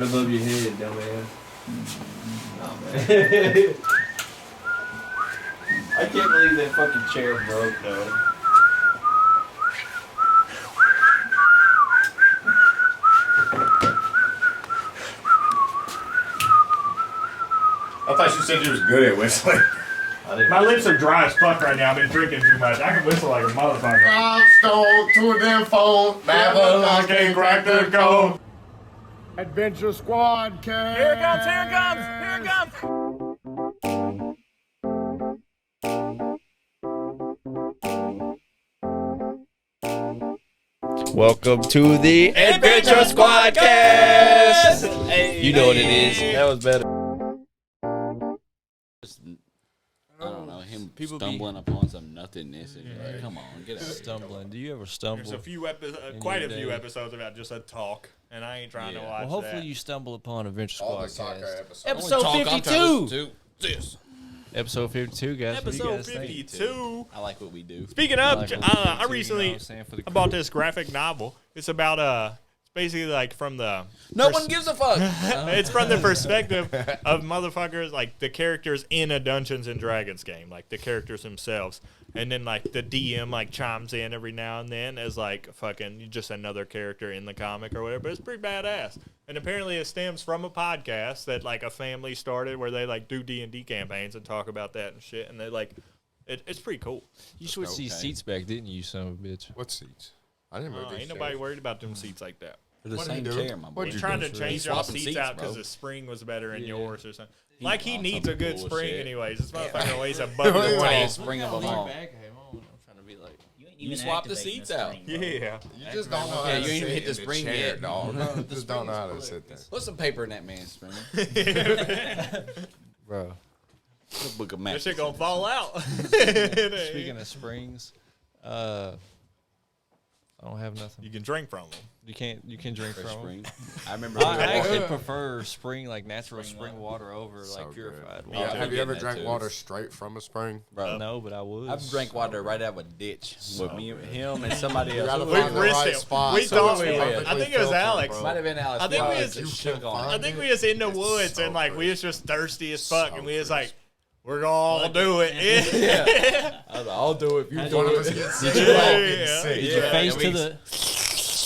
Above your head, dumbass. Nah, man. I can't believe that fucking chair broke, though. I thought you said you was good at whistling. My lips are dry as fuck right now. I've been drinking too much. I can whistle like a motherfucker. I stole to a damn phone. Babylon can't crack the code. Adventure Squadcast. Here it comes, here it comes, here it comes. Welcome to the Adventure Squadcast! Hey, you know what it is. That was better. I don't know, him stumbling upon some nothingness. And like, come on, get out. Stumbling. Do you ever stumble? There's a few quite a few episodes about just a talk, and I ain't trying to watch Well, hopefully that. you stumble upon Adventure All the Squadcast. soccer episodes. Episode 52! This. Episode 52, guys. What do you Episode guys think? 52. I like what we do. Speaking I of, like what we do, I too, you recently know what I'm saying, for the I bought this graphic novel. It's about it's basically like from the No one gives a fuck. it's from the perspective of motherfuckers, like the characters in a Dungeons and Dragons game, like the characters themselves, and then like the DM like chimes in every now and then as like fucking just another character in the comic or whatever. But it's pretty badass, and apparently it stems from a podcast that like a family started where they like do D&D campaigns and talk about that and shit, and they like it's pretty cool. You switched these seats back, didn't you, son of a bitch? What seats? I didn't move these Ain't nobody chairs. worried about them seats like that. For the What same did he do? chair, my boy. What'd He's you trying do? to change He's y'all swapping seats seats, out because bro. the spring was better in Yeah. yours or something. He Like he wants needs a some good bullshit. spring anyways. This motherfucker weighs above Yeah. the Yeah. 20. Spring of them all. I'm trying to be like... You swap the seats out. Yeah. You just don't know how Yeah, to you ain't sit hit the in spring chair, yet. dog. No, You just don't know how to sit there. Put some paper in that man's spring. Bro, Put a book of That matches. shit gonna fall out. speaking of springs, I don't have nothing. You can drink from them. You can drink For from 'em. spring. I remember. I actually prefer spring, like natural spring water over So like good. purified Yeah, water. Have you getting ever that drank too. water straight from a spring? Bro, No, but I would. I've drank water right out of a ditch with me, him, and somebody You else. gotta We find the risked right it. spot. We so thought it's we did. I perfectly think it was filtered, Alex. bro. Might have been Alex. I think we Well, was- you You shook can on I it. think we was in the It's woods so and like we was crisp. just thirsty as fuck So and we was crisp. like, we're gonna all do it. Yeah. I was like, I'll do it if you One of do us it. gets sick. Yeah, We're all yeah. getting sick. Did you Yeah, face and to we- the?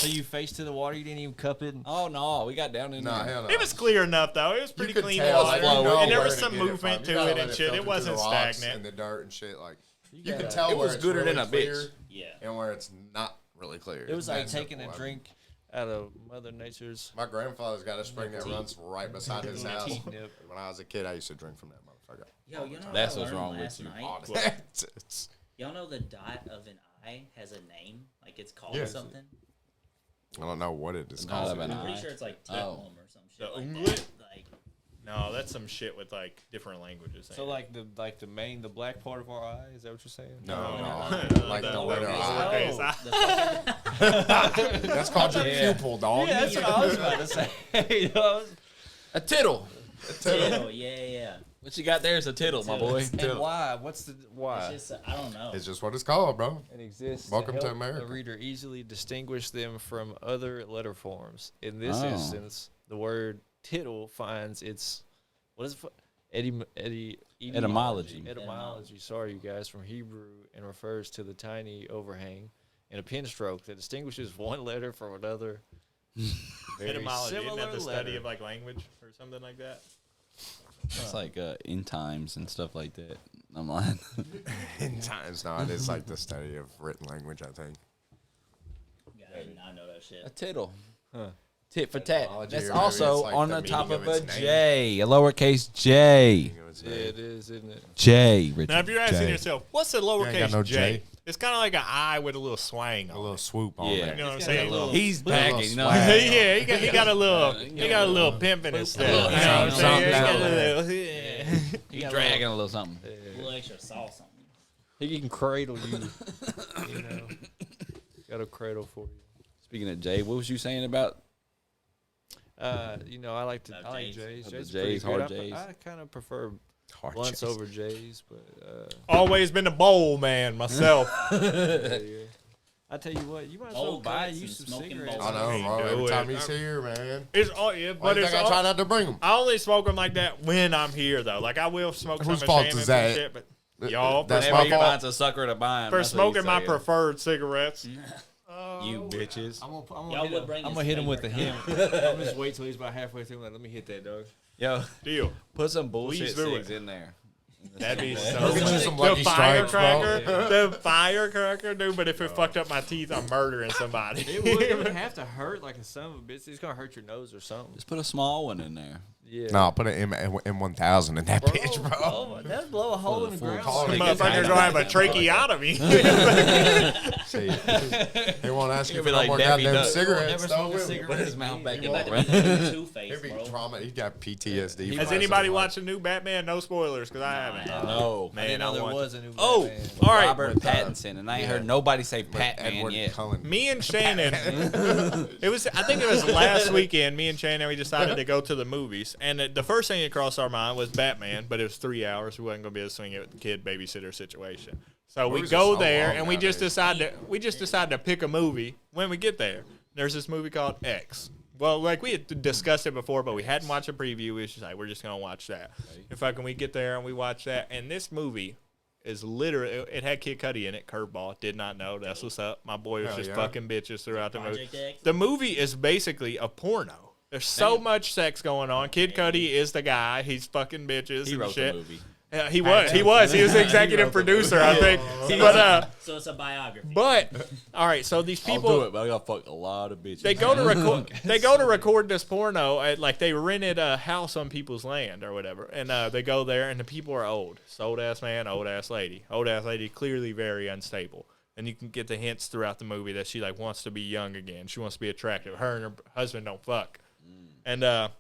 So you faced to the water. You didn't even cup it. Oh no, we got down in Nah, there. hell no. It was clear enough though. It was You pretty could clean tell, water. like, you know And there where was to some get it movement from. to You gotta it let and shit. filter It through wasn't the rocks stagnant. and the dirt and shit. Like you gotta- can tell It where was it's gooder really than a clear bitch. Yeah. and where it's not really clear. It was It's like that taking simple. a drink out of Mother Nature's. My grandfather's got a spring that runs right beside his house. Nip. When I was a kid, I used to drink from that motherfucker. Yo, you know That's what what's I learned wrong with last you. night? It's- Y'all know the dot of an eye has a name? Like it's called Yeah. something? I don't know what it is Dot called. of an I'm pretty eye. sure it's like Oh. Tickle or some shit The like unglet? that. Like, No, that's some shit with like different languages. So like the black part of our eye. Is that what you're saying? No, No. like the The letter lowercase I. I. the fucking, That's called your pupil, dog. Yeah, that's what I was about to say. You know, A tittle. Tickle, yeah. What you got there is a tittle, my boy. and why? What's the It's why? just, I don't know. It's just what it's called, bro. It exists. Welcome to help America. The reader easily distinguish them from other letter forms. In this Oh. instance, the word tittle finds its what is it? Etymology. Etymology. Sorry, you guys, from Hebrew, and refers to the tiny overhang in a pen stroke that distinguishes one letter from another. Very Etymology, isn't similar that the study letter. of like language or something like that? It's like end times and stuff like that. I'm lying. In times now, it is like the study of written language, I think. Yeah, I did not know that A shit. tittle. Huh. Tit for tat. Etymology, That's or maybe also it's like on the the meaning top of of a its name. J, a lowercase J. Yeah, it is, isn't it? J, Richard. Now, if you're asking J. yourself, what's the ain't got lowercase no J? J. It's kind of like an I with a little swang A on little it. swoop on Yeah. there. You know what I'm It's got saying? a little- He's packing, you know. swag. Yeah, he got a little pimp in his step. You know what I'm saying? He got a little- He's dragging a little something. A little extra sauce on it. He can cradle you. You know, got a cradle for you. Speaking of J, what was you saying about? You know, I like J's. J's. The J's, J's, pretty hard good. J's. I kind of prefer Hard blunts chest. over J's, but Always been a bowl man myself. yeah. I tell you what, you might as well Bowl buy cuts you and some smoking cigarettes. bowls. I know, Can't bro. do Every it. time he's here, man. It's all yeah, Why but you it's think I try not to bring him? I only smoke them like that when I'm here, though. Like, I will smoke Whose some fault of is Shannon's and that? shit, but y'all, That's Whenever my he fault. finds a sucker to buy him. for that's what he's smoking my saying. preferred cigarettes. You bitches. Y'all would bring I'm his gonna hit him with favorite the kind. him. I'm just wait till he's about halfway through. Like, let me hit that, dog. Yo, Deal. put some bullshit do cigs it. in there. That'd be Look so at you, some the Lucky Strikes, bro. firecracker, the firecracker, dude. But if it fucked up my teeth, I'm murdering somebody. It would have to hurt like a son of a bitch. It's gonna hurt your nose or something. Just put a small one in there. Yeah. No, put an M1000 in that bitch, bro. Oh, that'd blow a hole in the full ground. call. The Take it motherfucker's down. gonna have a tracheotomy. See, they won't ask you He'll for be no like more Daffy goddamn Duck. cigarettes. Never though, smoke a will he? cigarette. Put his mouth back in Like that. Two-Face, He'll be bro. trauma. He's got PTSD. Has from anybody that. watched the new Batman? No spoilers, because I haven't. No. I didn't know there want was a new Oh, Batman. all right. Robert Pattinson, and I ain't heard nobody say Patman Edward yet. Cullen. Me and Shannon, I think it was last weekend, me and Shannon, we decided to go to the movies. And the first thing that crossed our mind was Batman, but it was 3 hours. We wasn't going to be able to swing it with the kid babysitter situation. So we Movies go are so there, long and we just nowadays. decided to pick a movie when we get there. There's this movie called X. Well, like we had discussed it before, but we hadn't watched a preview. We was just like, we're just going to watch that. And fucking we get there, and we watch that. And this movie is literally, it had Kid Cudi in it, Curveball. Did not know. That's what's up. My boy was Hell just yeah. fucking bitches throughout the movie. Project X? The movie is basically a porno. There's so much sex going on. Kid Cudi is the guy. He's fucking bitches He and wrote shit. the movie. Yeah, he was the executive producer, I think. But So it's a biography. all right. So these I'll do people it, but I gotta fuck a lot of bitches. they go to record. They go to record this porno at like they rented a house on people's land or whatever, and they go there and the people are old. It's old ass man, old ass lady. Old ass lady clearly very unstable, and you can get the hints throughout the movie that she like wants to be young again. She wants to be attractive. Her and her husband don't fuck, and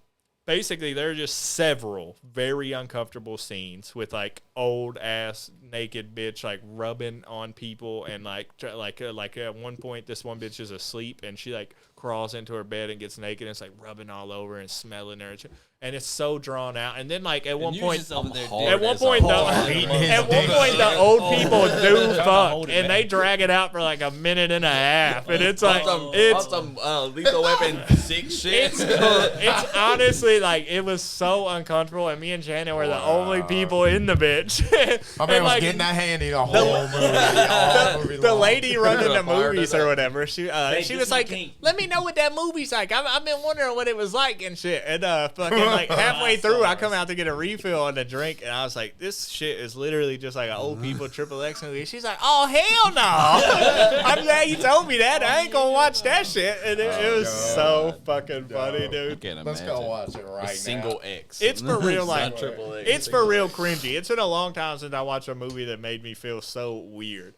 basically, there are just several very uncomfortable scenes with like old ass naked bitch like rubbing on people and like at one point this one bitch is asleep and she like crawls into her bed and gets naked and it's like rubbing all over and smelling her and it's so drawn out and then like at one point I'm the hard as a old hard. people do fuck and they drag it out for like a minute and a half and it's like it's some Lethal Weapon 6 shit. it's honestly like it was so uncomfortable, and me and Shannon were the only people in the bitch. My man And, was like, getting that handy the whole movie. the lady running the Fired movies it or up. whatever, she was like, "Let me know what that movie's like. I've been wondering what it was like and shit." And fucking like halfway through, I come out to get a refill on the drink, and I was like, "This shit is literally just like an old people XXX movie." She's like, "Oh hell no!" I'm glad you told me that. I ain't gonna watch that shit. And it was so fucking funny, dude. Let's go watch it right now. Single X. It's for real, like Not triple X. it's for real cringy. It's been a long time since I watched a movie that made me feel so weird.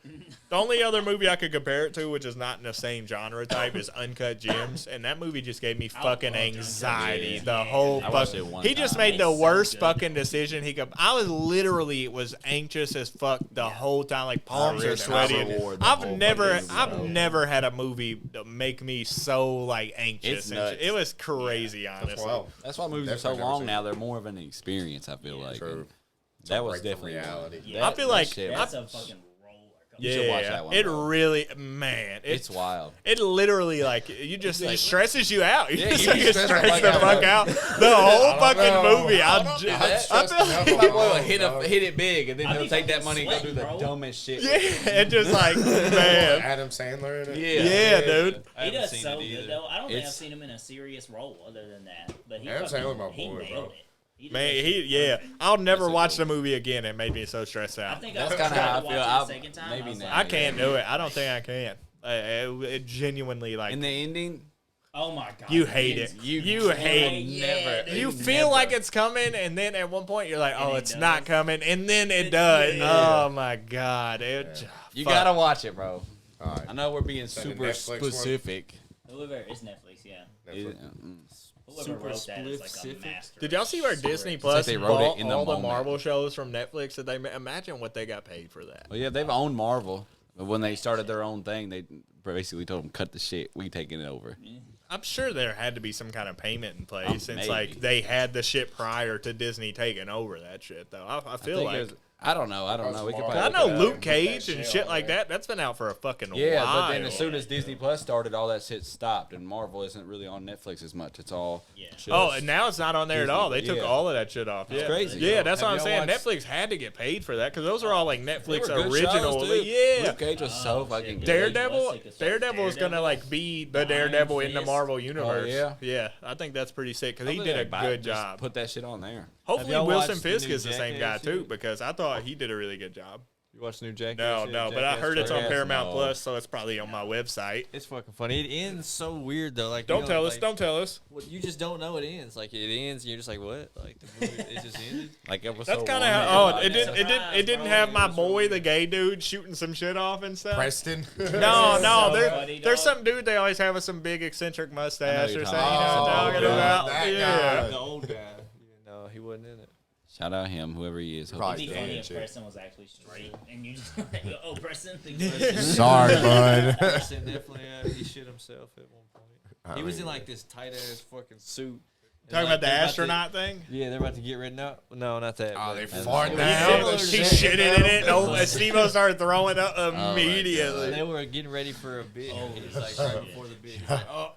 The only other movie I could compare it to, which is not in the same genre type, is Uncut Gems, and that movie just gave me fucking anxiety. The whole I watched it fucking. one He just time. made the It's so worst good. fucking decision he could. I was anxious as fuck the whole time. Like palms are really sweaty. reward the I've whole never, fucking never had a movie make me so like anxious. It's and nuts. shit. It was crazy, honestly. Well, That's why movies are so Definitely never long seen now. They're more of an experience, I feel like. true. And that was break from definitely reality. one. Yeah. I feel like shit That's was- a fucking roller coaster. You should watch that one, it bro. really, man, It's wild. It literally like it stresses you out. You Yeah, just you get stress stressed the the fuck fuck out. out. The whole fucking know. movie. I stressed feel enough like, My boy will alone, hit it big, and then I he'll be take that fucking money and go do the sweating, bro. dumbest shit. yeah, it just like man, Adam Sandler in it. yeah, dude. I He haven't does seen so it either. good though. I don't think I've It's- seen him in a serious role other than that. But he Adam fucking, Sandler, my he boy, nailed bro. it. He did Man, that shit perfect. I'll never That's a watch good the movie again. It made me so stressed I out. think That's I kinda tried how I to feel. watch I'll- it the second time. maybe I was now. like, I can't do it. I don't think I can. It genuinely like In the ending, oh my god, you hate it. You hate it. You feel like it's coming, and then at one point you're like, And "Oh, it it's does. not coming," and then it does. Yeah. Oh my god! you Fuck. gotta watch it, bro. All right. I know we're being that a super Netflix one? specific. Whoever it's Netflix, yeah. It- Whoever Super wrote that is like a specific. master. Did y'all see where Disney like Plus they wrote bought it in the all the moment. Marvel shows from Netflix? That they imagine what they got paid for that? Well, yeah, they've owned Marvel, but when they started their own thing, they basically told them, "Cut the shit. We taking it over." I'm sure there had to be some kind of payment in place since maybe. like they had the shit prior to Disney taking over that shit. Though I feel like I don't know. We could probably I look know it up. Luke Cage and shit like that. That's been out for a fucking Yeah, while. but then as soon as Disney Plus started, all that shit stopped, and Marvel isn't really on Netflix as much. It's all just Oh, and now it's not on there at all. They took Yeah. all of that shit off. That's Yeah, crazy. Yeah, that's Have what I'm saying. y'all watched- Netflix had to get paid for that because those are all like Netflix They were good original. shows, dude. Yeah. Luke Cage was so fucking good. Daredevil is gonna like be the Daredevil in the Marvel universe. yeah? Yeah, I think that's pretty sick because he Hopefully did a they buy- good just job. Put that shit on there. Hopefully y'all Wilson watched the Fisk new is the same guy Jackass too yet? because I thought he did a really good job. You watch the new Jackass? No, yet? no, but I Jackass heard it's on trailer? Paramount no. Plus, so it's probably on my website. It's fucking funny. It ends so weird though. Like Don't tell us. Don't tell us. Well, you just don't know it ends. Like it ends, and you're just like, what? Like the movie, it just ended. Like episode That's kind of one. how. Oh, Yeah, it didn't. It didn't. It didn't bro. have my It was boy, really the gay dude, shooting some shit off and stuff. Preston. No, no, So there, funny, there's dog. some dude they always have with some big eccentric mustache you're or talking something. You know what I'm about. talking Oh, about? that Yeah. guy. The old guy. No, he wasn't in it. Shout out him, whoever he is. Hope Right. he's It'd be dead. funny if shit. Preston was actually straight and you just like, oh, Preston. Sorry, bud. Preston definitely he shit himself at one point. He was in like this tight ass fucking suit. And, Talking like, about the they're astronaut thing. Yeah, they're about to get rid. No, not that. Oh, but- they He fart shit- down. He shitted in it. And Steve-O started throwing up immediately. They were getting ready for a bit. Oh, He's like shit. right before the bit. He's like, oh,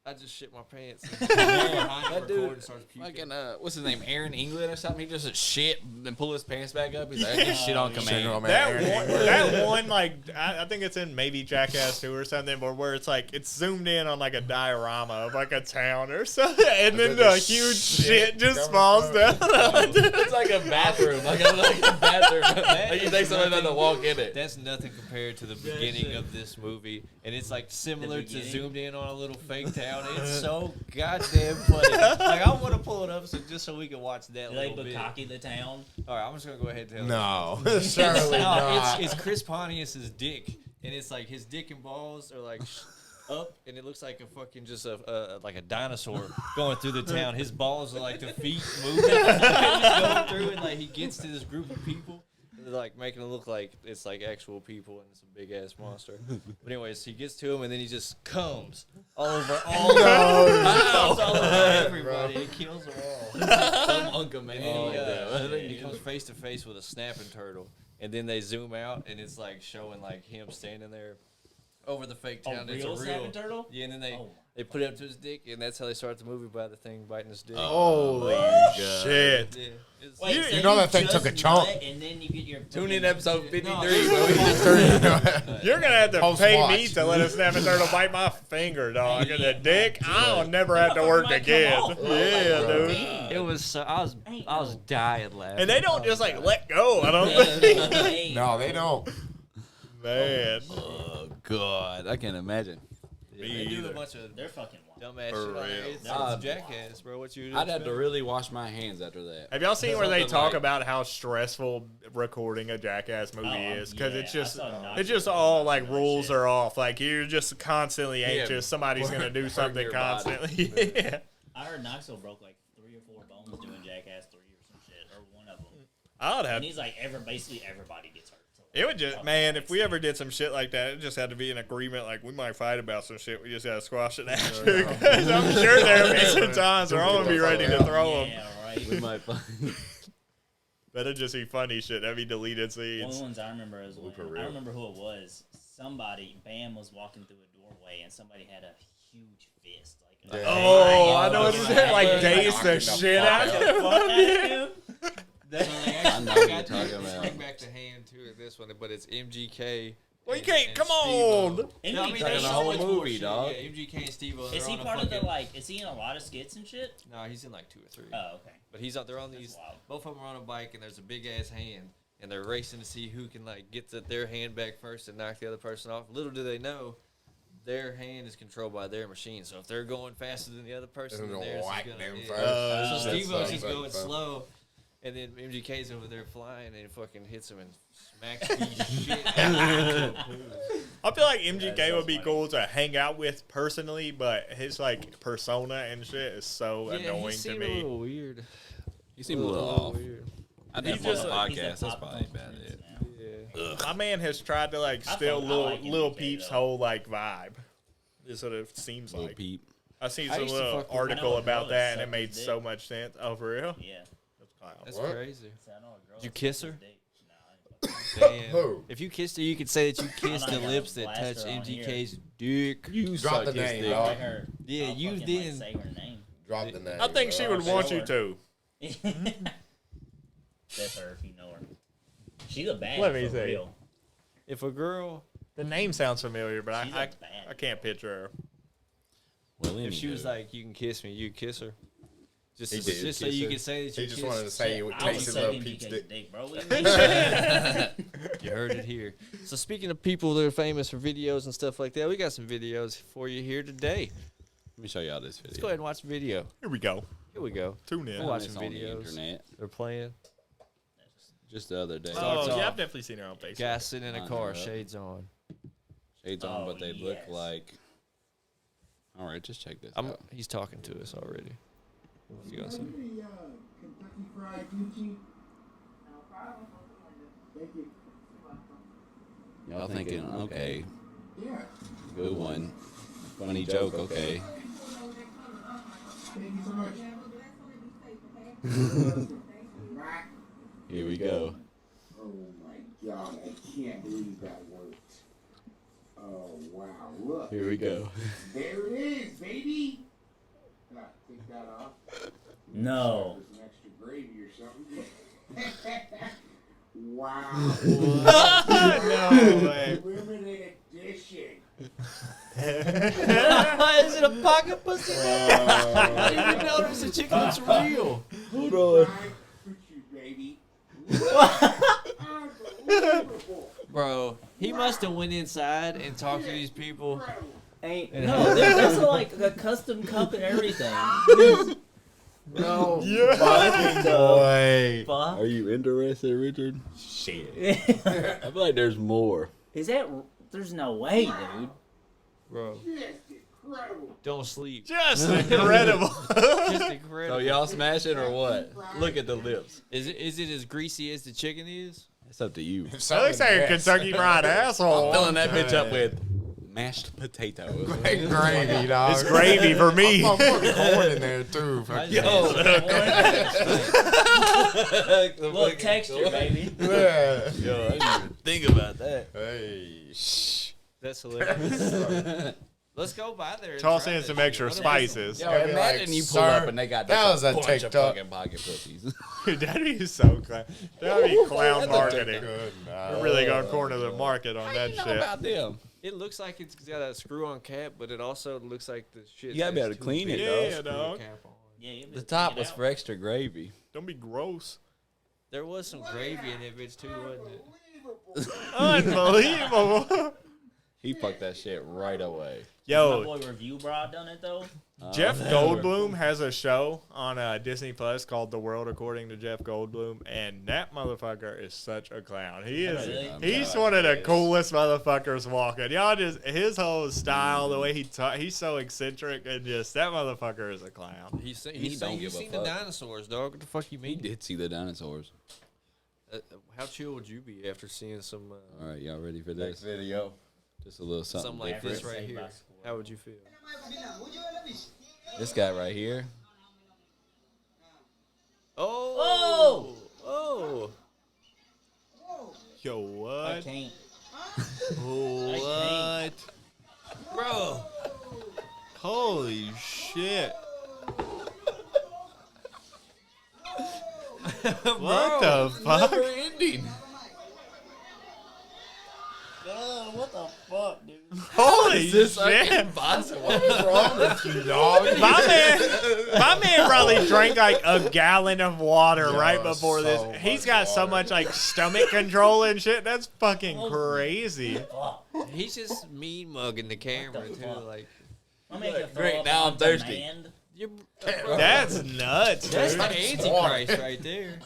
I just shit my pants. That dude, fucking, what's his name, Aaron England or something? He just shit and pull his pants back up. He's like, I get shit on command. That one, like, I think it's in maybe Jackass 2 or something, but where it's like, it's zoomed in on like a diorama of like a town or something, and then the huge shit just falls down. It's like a bathroom. Like a bathroom. Like you think somebody's about to walk in it. That's nothing compared to the beginning of this movie, and it's like similar to beginning? zoomed in on a little fake town. It's so goddamn funny. Like I want to pull it up just so we can watch that Like little bit. Bukkake the town. All right, I'm just gonna go ahead and tell. No, It's, surely no, not. it's Chris Pontius's dick, and it's like his dick and balls are like up, and it looks like a fucking just like a dinosaur going through the town. His balls are like the feet moving, just going through, and like he gets to this group of people. They're like making it look like it's like actual people and it's a big ass monster. But anyways, he gets to him and then he just comes all over all all over everybody. He kills them all. Some uncle man. And then he comes face to face with a snapping turtle, and then they zoom out and it's like showing like him standing there over the fake town. It's real a real snapping turtle? Yeah, and then they Oh. they put it up to his dick, and that's how they start the movie by the thing biting his dick. Holy shit. Yeah. It's- Wait, You- so you know that thing just took a chunk. nut And then you get your Tune in fucking- episode 53. No, You're gonna have to Post pay watch. me to let a snapping turtle bite my finger, dog. And the dick, I'll never have to Motherfucker work might come again. off. Yeah, dude. It was so, I was dying laughing. And they don't just like let go. I don't think. Hey, No, they don't. Man. Oh, God. I can't imagine. Yeah, they do a bunch of They're fucking wild. dumbass For shit. Like, real. it's Uh, Jackass, bro. What you? I'd have to really wash my hands after that. Have y'all seen where they Something talk like- about how stressful recording a Jackass movie Oh, is? Because yeah, it's just, I saw Knoxville it's just talk all about like some of that rules shit. are off. Like you're just constantly anxious. Somebody's gonna do hurt something your body. constantly. Yeah. I heard Knoxville broke like 3 or 4 bones doing Jackass 3 or some shit, or one of them. I would have. And he's like, basically everybody gets hurt. So, It would just, fuck man, that if we shit. ever did some shit like that, it just had to be an agreement. Like, we might fight about some shit. We just gotta squash it after. 'Cause I'm sure there'll be some times where I'm gonna be ready to throw them. Yeah, right. We might find. That'd just be funny shit. That'd be deleted One of the scenes. ones I remember is when, I don't remember who it was. Somebody, Bam was walking through a doorway and somebody had a huge fist. Like, Oh, I know what you're saying. Like, Yeah. dazed the shit out of him. I know what you're talking about. Bring back the hand too in this one, but it's MGK. Well, you and- can't. and Come Steve-O. on. No, I mean, Talking there's the so whole much more movie, shit. dog. Yeah, MGK and Steve-O. Is they're he on a part of the, fucking- like, is he in a lot of skits and shit? No, he's in like 2 or 3. Oh, okay. But he's on. They're on these. wild. Both of them are on a bike, and there's a big ass hand, and they're racing to see who can like get their hand back first and knock the other person off. Little do they know, their hand is controlled by their machine. So if they're going faster than the other person, They're then gonna theirs is whack gonna. them Yeah. first. So That's Steve-O's fun, just fun, going fun. slow, and then MGK's over there flying, and it fucking hits him and smacks the shit out of him. I feel like MGK That's so would be funny. cool to hang out with personally, but his like persona and shit is so annoying to A me. little weird. You seem a little off. weird. I think He's on just the a- He's a podcast, that's pop probably punk about prince it. now. Yeah. My man has tried to like steal like Lil MGK Peep's though. whole like vibe. Is what it seems Little like. peep. I seen I some used to little fuck with- article I know a about girl that that, and it sucked made his so dick. much sense. Oh, for real? Yeah. That's wild. That's What? crazy. So I know a girl Did you that kiss sucked her? his dick. No. Damn. Who? If you kissed her, you could say that you kissed I'm the not lips gonna that blast touch her on MGK's dick. You Drop suck the his name, dick. dog. Let her. Yeah, I'll you fucking, didn't. say her name. Drop the name. I think she would I'll want show you her. to. That's her if you know her. She's a bad Let me for see. real. If a girl, The name sounds familiar, but She's I a bad. I can't picture her. Well, if she was anywho. like, you can kiss me, you'd kiss her. Just, He did just so kiss you her. could say that you He just kissed. wanted to say you would I was taste his little sucking Pete's DK's dick. bro. What do you mean? You heard it here. So speaking of people that are famous for videos and stuff like that, we got some videos for you here today. Let me show y'all this video. Let's go ahead and watch the video. Here we go. Here we go. Tune in. We'll watch It's some on the videos. internet. They're playing. Just the other day. Oh, yeah, off. I've definitely seen her on Facebook. Guy sitting in a I car, know. shades on. Shades on, Oh, but they look yes. like. All right, just check this I'm, out. he's talking to us already. What's he gonna say? Kentucky Fried Kimchi. Thank you. Y'all thinking, okay, Yeah. good one. Funny joke, okay. Thank you so much. Bye. Here we go. Oh my God, I can't believe that worked. Oh wow, look. Here we go. There it is, baby. Can I take that off? No. There's some extra gravy or something. Wow. No way. Limited edition. Is it a pocket pussy? I didn't even notice the chicken looks real. Hold on. Right for you, baby. Unbelievable. Bro, he must have went inside and talked to these people. Incredible. Ain't And no. There's like a custom cup and everything. No. Yeah. Boy. Fuck. Are you interested, Richard? Shit. I feel like there's more. Is that? There's no way, dude. Bro, Just incredible. don't sleep. Just incredible. Just So incredible. y'all smash it or what? Look at the lips. Is it as greasy as the chicken is? It's up to you. That looks like a Kentucky Fried asshole. Filling that bitch up with mashed potatoes. Gravy, dog. It's gravy for me. I'm putting corn in there too. Yo, Look, texture, baby. Yeah. yo, I didn't even think about that. Hey. Shh. That's hilarious. Let's go by there. and Toss try in that some shit. extra What else? spices. Yo, Gotta be imagine like, you pull "Sir, up and they got that just was a a bunch of TikTok." fucking pocket pussies. That'd be so clown. That'd be clown marketing. Good We're really gonna corner the market on that You know shit. about them? It looks like it's got a screw-on cap, but it also looks like the shit. You gotta be is able to too clean it, big dog. to Yeah, screw a dog. cap on. Yeah, you The top was for extra gravy. Don't be gross. There was some gravy in that bitch too, wasn't it? Unbelievable. He fucked that shit right away. My Yo, boy Review Bra done it though. Jeff Goldblum has a show on Disney Plus called The World According to Jeff Goldblum, and that motherfucker is such a clown. He is. Really? He's one of the coolest motherfuckers walking. Y'all just his whole style, the way he talk, he's so eccentric and just that motherfucker is a clown. He's He he's don't saying give you've a seen the fuck. dinosaurs, dog. What the fuck you He mean? did see the dinosaurs. How chill would you be after seeing some All right, y'all ready for Next this? video. Just a little something something like different. this right Saved here? by Squirrel. How would you feel? This guy right here. Oh! Oh! Yo, I what? can't. What? Bro! Holy shit! What the fuck? Never ending. What the fuck, dude? Holy This shit! possible. What's wrong with you? Dog. My man probably drank like a gallon of water Yo, right before this. so He's much got so water. much like stomach control and shit. That's fucking crazy. Fuck. He's just mean mugging the camera What the too. fuck? Like, I'm making Great, now I'm thirsty. you're, That's nuts, that's dude. the Antichrist right there.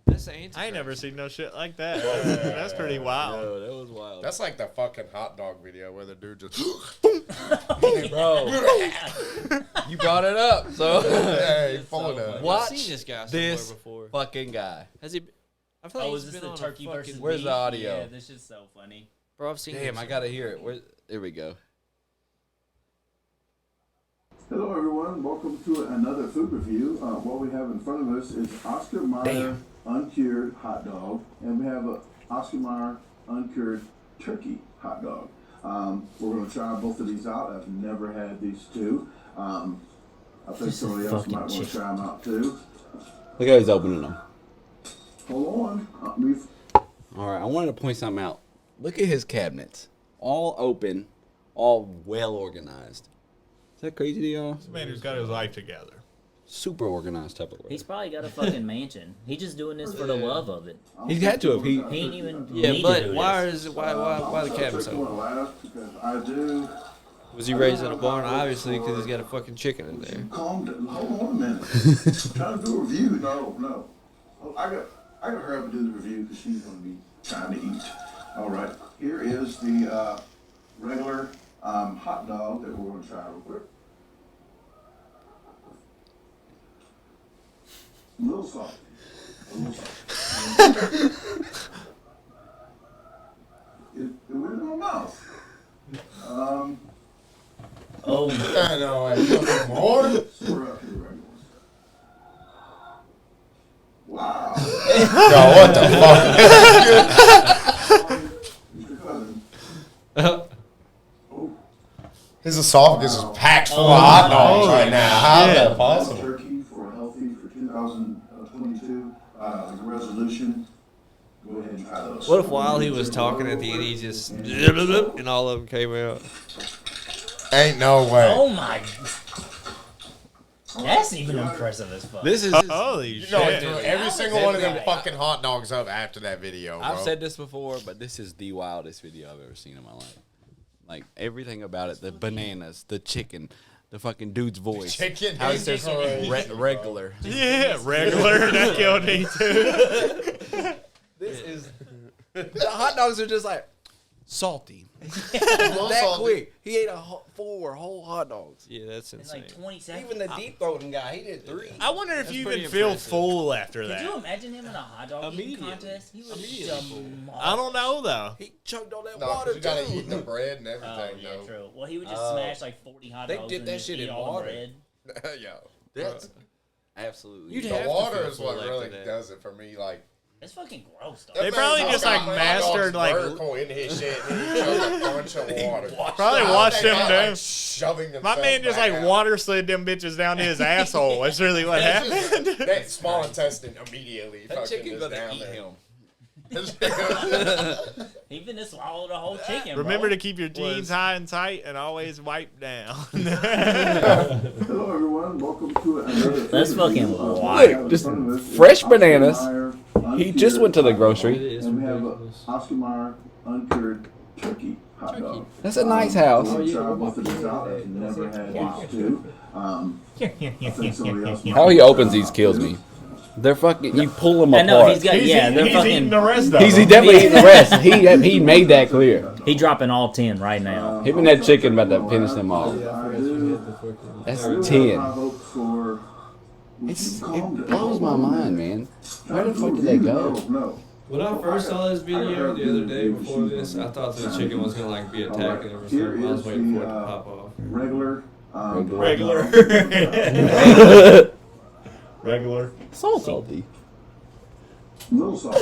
That's the Antichrist. I ain't never seen no shit like that. That's pretty wild. Yo, that was wild. That's like the fucking hot dog video where the dude just. Bro, you brought it up, so Hey, pulling so up. watch I've seen this guy somewhere this before. fucking guy. Has he? I feel like Oh, he's is this been the on turkey a versus fucking. Where's beef? the audio? Yeah, this is so funny. Bro, I've seen. Damn, this I gotta hear it. Where? There we go. Hello everyone, welcome to another food review. What we have in front of us is Oscar Mayer uncured hot dog, and we have a Oscar Mayer uncured turkey hot dog. We're going to try both of these out. I've never had these two. I think somebody else might want to try them out too. Look how he's opening them. Hold on. All right, I wanted to point something out. Look at his cabinets. All open, all well organized. Is that crazy to y'all? This man who's got his life together. Super organized type of way. He's probably got a fucking mansion. He's just doing this for the love of it. He's had to have. He ain't even. Yeah, need but to do why this. is it? Why the cabin so? Because I do. Was he raised in a barn? Obviously, because he's got a fucking chicken in there. Calm down. Hold on a minute. Trying to do a review. No. Oh, I got to hurry up and do the review because she's going to be trying to eat. All right. Here is the regular hot dog that we're going to try real quick. A little salty. It went in my mouth. Oh, I know. More? So we're up to the regular one. Wow. Yo, what the fuck? His esophagus is packed full of hot dogs right now. How is that possible? Turkey for healthy for 2022 resolution. Go ahead and try those. What if while he was talking at the end, he just and all of them came out? Ain't no way. oh my. That's even impressive as fuck. This is. Holy You know, shit. dude, every single one of them fucking hot dogs up after that video, bro. I've said this before, but this is the wildest video I've ever seen in my life. Like everything about it, the bananas, the chicken, the fucking dude's voice. Chicken. How he says regular. Yeah, regular. That killed me too. This is. The hot dogs are just like salty. Little That salty. quick. He ate 4 whole hot dogs. Yeah, that's In insane. like 20 seconds. Even the deep throating guy, he did 3. I wonder if you pretty even feel impressive. full after Could that. you imagine him in a hot dog eating Immediately. contest? He would Immediately. I don't know though. He chugged all that No, water because you gotta too. eat the bread and Oh, everything, yeah, though. true. Well, he would just Oh. smash like 40 hot They dogs dip and that just shit eat in all water. the bread. Yo. That's absolutely. You'd The have to water feel is what full really after that. does it for me. Like, It's fucking gross, though. that They probably man's just, got like, hot mastered, dogs like- vertical in his shit and he chugged a bunch of water. Probably How watched they them not, do. like, shoving My themselves man just back like out. water slid them bitches down to his asshole. That's really what That's happened. just- that small intestine immediately That fucking chicken is gonna down eat there. him. He finna swallow the whole chicken, Remember bro. to keep your jeans high and tight and always wipe down. Hello, everyone. Welcome to another. That's fucking Look, wild. just fresh bananas. He just went to the grocery. And we have a Oscar Mayer uncured turkey hot dog. That's a nice house. We'll try both of these out. I've never had these two. I think somebody else might How he try opens them these out kills too. me. They're fucking. You pull them I know apart. he's got. Yeah, they're he's fucking. eating the rest of He's them. definitely eating the rest. He made that clear. He dropping all 10 right now. Him and that chicken about to finish them off. I do. That's I do have 10. high hopes for- It blows my mind, man. Where the fuck did they go? No. When I first saw this video the other day before this, I thought the chicken was gonna like be attacking him or something. I was waiting for it to pop off. Regular. Regular. Regular. Salty. Little salty.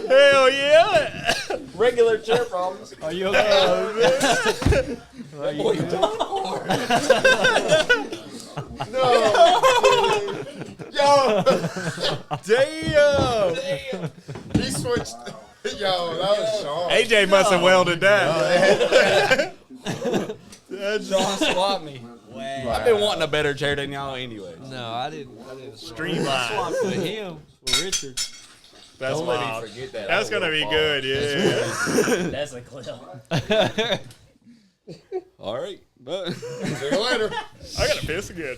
Hell yeah. Regular chair problems. Are you okay? Yo! Damn. He switched. Yo, that was Sean. AJ must have welded that. Sean swapped me. I've been wanting a better chair than y'all anyway. No, I didn't. Streamline. Swap for him, for Richard. That's Don't let me wild. forget that. That's gonna be good, yeah. That's a clip. All right, but See you later. I gotta piss again.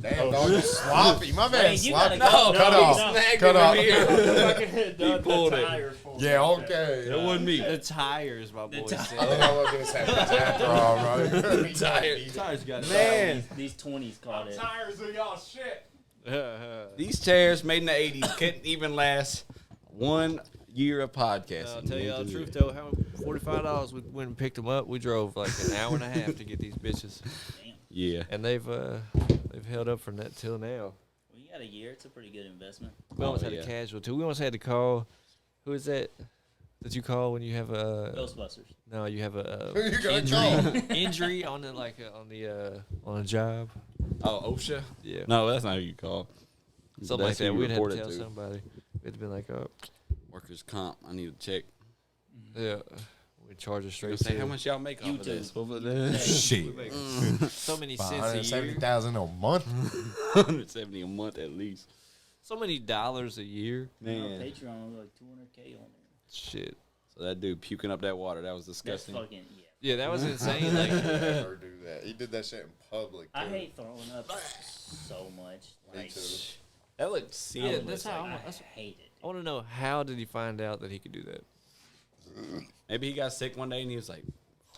Damn, dog, you sloppy. My man Hey, you sloppy. gotta go. Cut No, off. no. Cut off. He pulled it. Yeah, okay. it wasn't me. The tires, my boy I said. think I look at this after all, right? Tires got Man, These 20s caught it. Tires of y'all shit. these chairs made in the 80s couldn't even last one year of podcasting. I'll tell you We'll the do truth it. though. How $45 we went and picked them up. We drove like an hour and a half to get these bitches, Yeah. and they've held up from that till now. Well, you got a year. It's a pretty good investment. We almost Oh, had yeah. a casual too. We almost had to call. Who is that? That you call when you have a Ghostbusters. no, you have a Who you gonna call? injury on the on a job. Oh, OSHA? Yeah, No, that's not who you call. something That's like who that. you We'd have report to it tell to. somebody. We'd have been like, oh, Workers' comp. I need to check. yeah, we charge it straight. Say to how much y'all make off of YouTube. this. What was that? Shit. we make so many cents a year. $170,000 a month. 170 a month at least. So many dollars a year. On Man. Patreon, was like 200K on there. Shit. So that dude puking up that water, that was That's disgusting. fucking Yeah, that was insane. Like, Never do that. He did that shit in public. I too. hate throwing up so much. Me Like, too. That looked sick. yeah, that's how I that's, hate it. I want to know, how did he find out that he could do that? Maybe he got sick one day and he was like,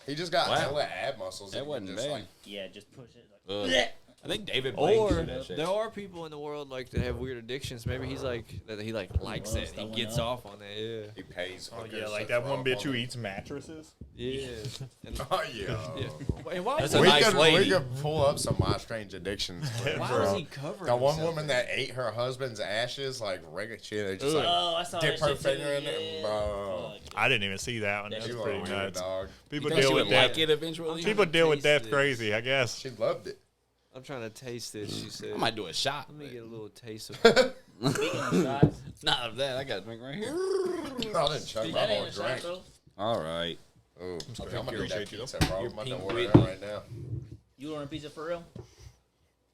He just got Wow. hella ab muscles. that and wasn't just bad. like, Yeah, just push it. Ugh. Like, I think David Blaine Or did that shit. there are people in the world like that have weird addictions. Maybe he's like that. He like likes loves that. He throwing gets up. off on that. Yeah. he pays. Oh hookers yeah, like to that throw one up bitch on who them. eats mattresses. Yeah. And Oh yeah. and why That's is a we nice could lady. we could pull up some of my strange addictions. why was he covering Got one himself? woman that ate her husband's ashes like regular shit. They just Ugh. like oh, I saw dip that her shit finger too. in it. Yeah. Bro. Fuck. I didn't even see that one. That That's You pretty are weird, nuts. dog. People You think deal she with would death. like it eventually? People deal with taste death this. crazy, I guess. She loved it. I'm trying to taste this. She said. I might do a shot. Let me get a little taste of Speaking of shots, Not of that. I got a drink right here. I didn't chug my that whole ain't a shot, drink. bro. All right. Ooh, I'm gonna get appreciate that you. pizza, bro. I'm about to pink order Whitney. that right now. You order a pizza for real?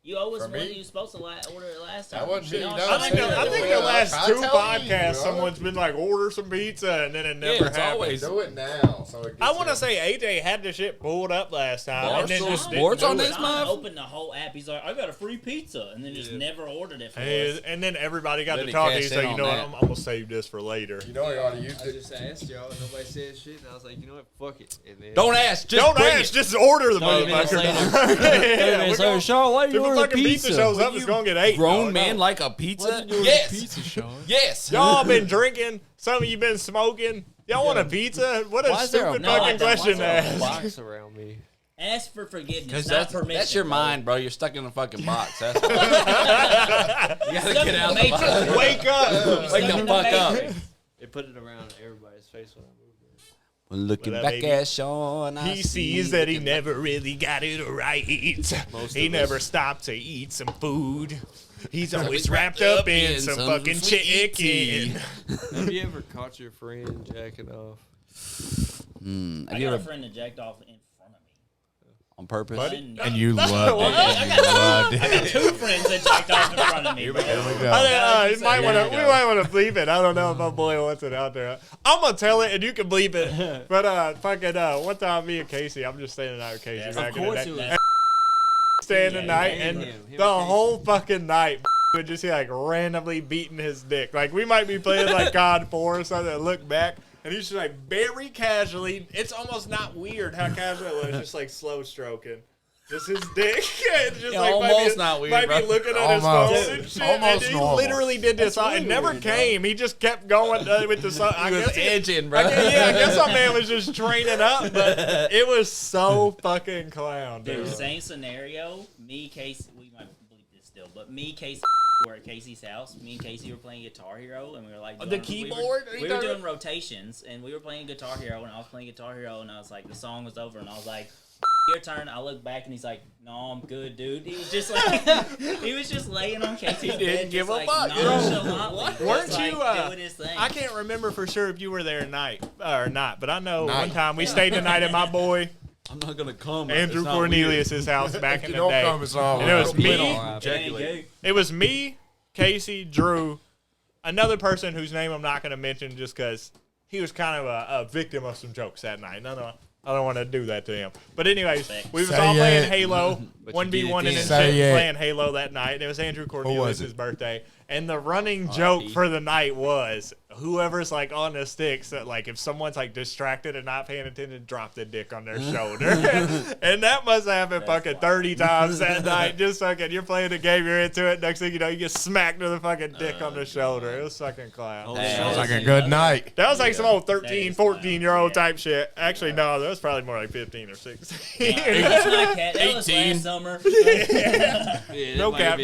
You owe us For one. me? You were supposed to order it last time. That wasn't me. No, That I was think, Yeah, I think yeah, the last I two tell you, podcasts, bro. someone's been like, order some pizza, and then it never Yeah, it's happened. always. Do it now. So it I gets want to in. say AJ had the shit pulled up last time, and then Barstool just didn't Sports do on it. this John month? opened the whole app. He's like, I got a free pizza, and then just never ordered it for us. And then everybody got Let to it talking. cash He said, in you on know what, that. I'm going to save this for later. You know you ought to use I it. just asked y'all, and nobody said shit, and I was like, you know what, fuck it. And then, Don't ask. Just Don't bring ask, it. just order the 30 minutes motherfucker. later. Yeah, we're so, gonna- Sean, why do if you the order fucking pizza? pizza shows up, it's going to get 8. Grown dog. man No. like a pizza? Why did you order Yes. pizza, Sean? Yes. Y'all been drinking. Some of you been smoking. Y'all want a pizza? What a Why is there stupid No, I fucking don't. question What's to up? ask. Box around me. Ask for forgiveness, Because not permission. that's your bro. mind, bro. You're stuck in a fucking box. That's why. You gotta Stuck get in out the of the box. Matrix. Wake up. Wake Stuck the in fuck up. Matrix. They put it around everybody's face when I moved there. When looking But, back baby, at Sean, I He see sees that he looking never really got it right. Most He of never us. stopped to eat some food. He's always wrapped up in some fucking sweet chicken. Have you ever caught your friend jacking off? Have I you got a ever friend that jacked off in front of me. on purpose? And And you loved it. I You loved got it. 2 friends that jacked off in front of me. Bro. There we We go. might want to bleep it. I don't know if my boy wants it out there. I'm gonna tell it, and you can bleep it. But fucking one time, me and Casey, I'm just standing out with Casey. Yes, back of course in it the was. day. Staying the Yeah, night, yeah, and him and the Casey. whole fucking night would just see like randomly beating his dick. Like we might be playing like God 4 or something, and look back, and he's just like very casually. It's almost not weird how casual it was, just like slow stroking. Just his dick. It's just Yeah, like almost not weird, might bro. be looking at Almost. his phone and shit. Almost and he normal. literally did this. It never came. He just kept going with the song. He was edging, bro. I guess our man was just training up, but it was so fucking clown, Dude, dude. same scenario. Me, Casey, we might bleep this still, but me, Casey, were at Casey's house. Me and Casey were playing Guitar Hero, and we were like The doing- keyboard? We were doing rotations, and we were playing Guitar Hero, and I was playing Guitar Hero, and I was like, the song was over, and I was like, your turn. I look back, and he's like, no, I'm good, dude. He was just like, he was just laying on Casey's bed, didn't give just a like, fuck. nonchalantly, just, Weren't like, you, doing his thing. I can't remember for sure if you were there night or not, but I know one Night. time we stayed the night at my boy I'm not gonna come. Andrew It's not Cornelius's house back If in you the don't day. come, it's all And it was right. me. It ain't gay. It was me, Casey, Drew, another person whose name I'm not going to mention just because he was kind of a victim of some jokes that night. No, I don't want to do that to him. But anyways, we was Say all playing it. Halo, But you 1v1 did and it shit, then. Say it. playing Halo that night. And it was Andrew was Cornelius' it? birthday. And the running joke for the night was whoever's like on the sticks that like if someone's like distracted and not paying attention, drop the dick on their shoulder. And that must have happened fucking 30 times that night. Just fucking you're playing the game, you're into it. Next thing you know, you get smacked with a fucking dick on the shoulder. It was fucking clown. Sounds like a good night. That was like some old 13, 14-year-old type shit. Actually, no, that was probably more like 15 or 16. That was last summer. No cap.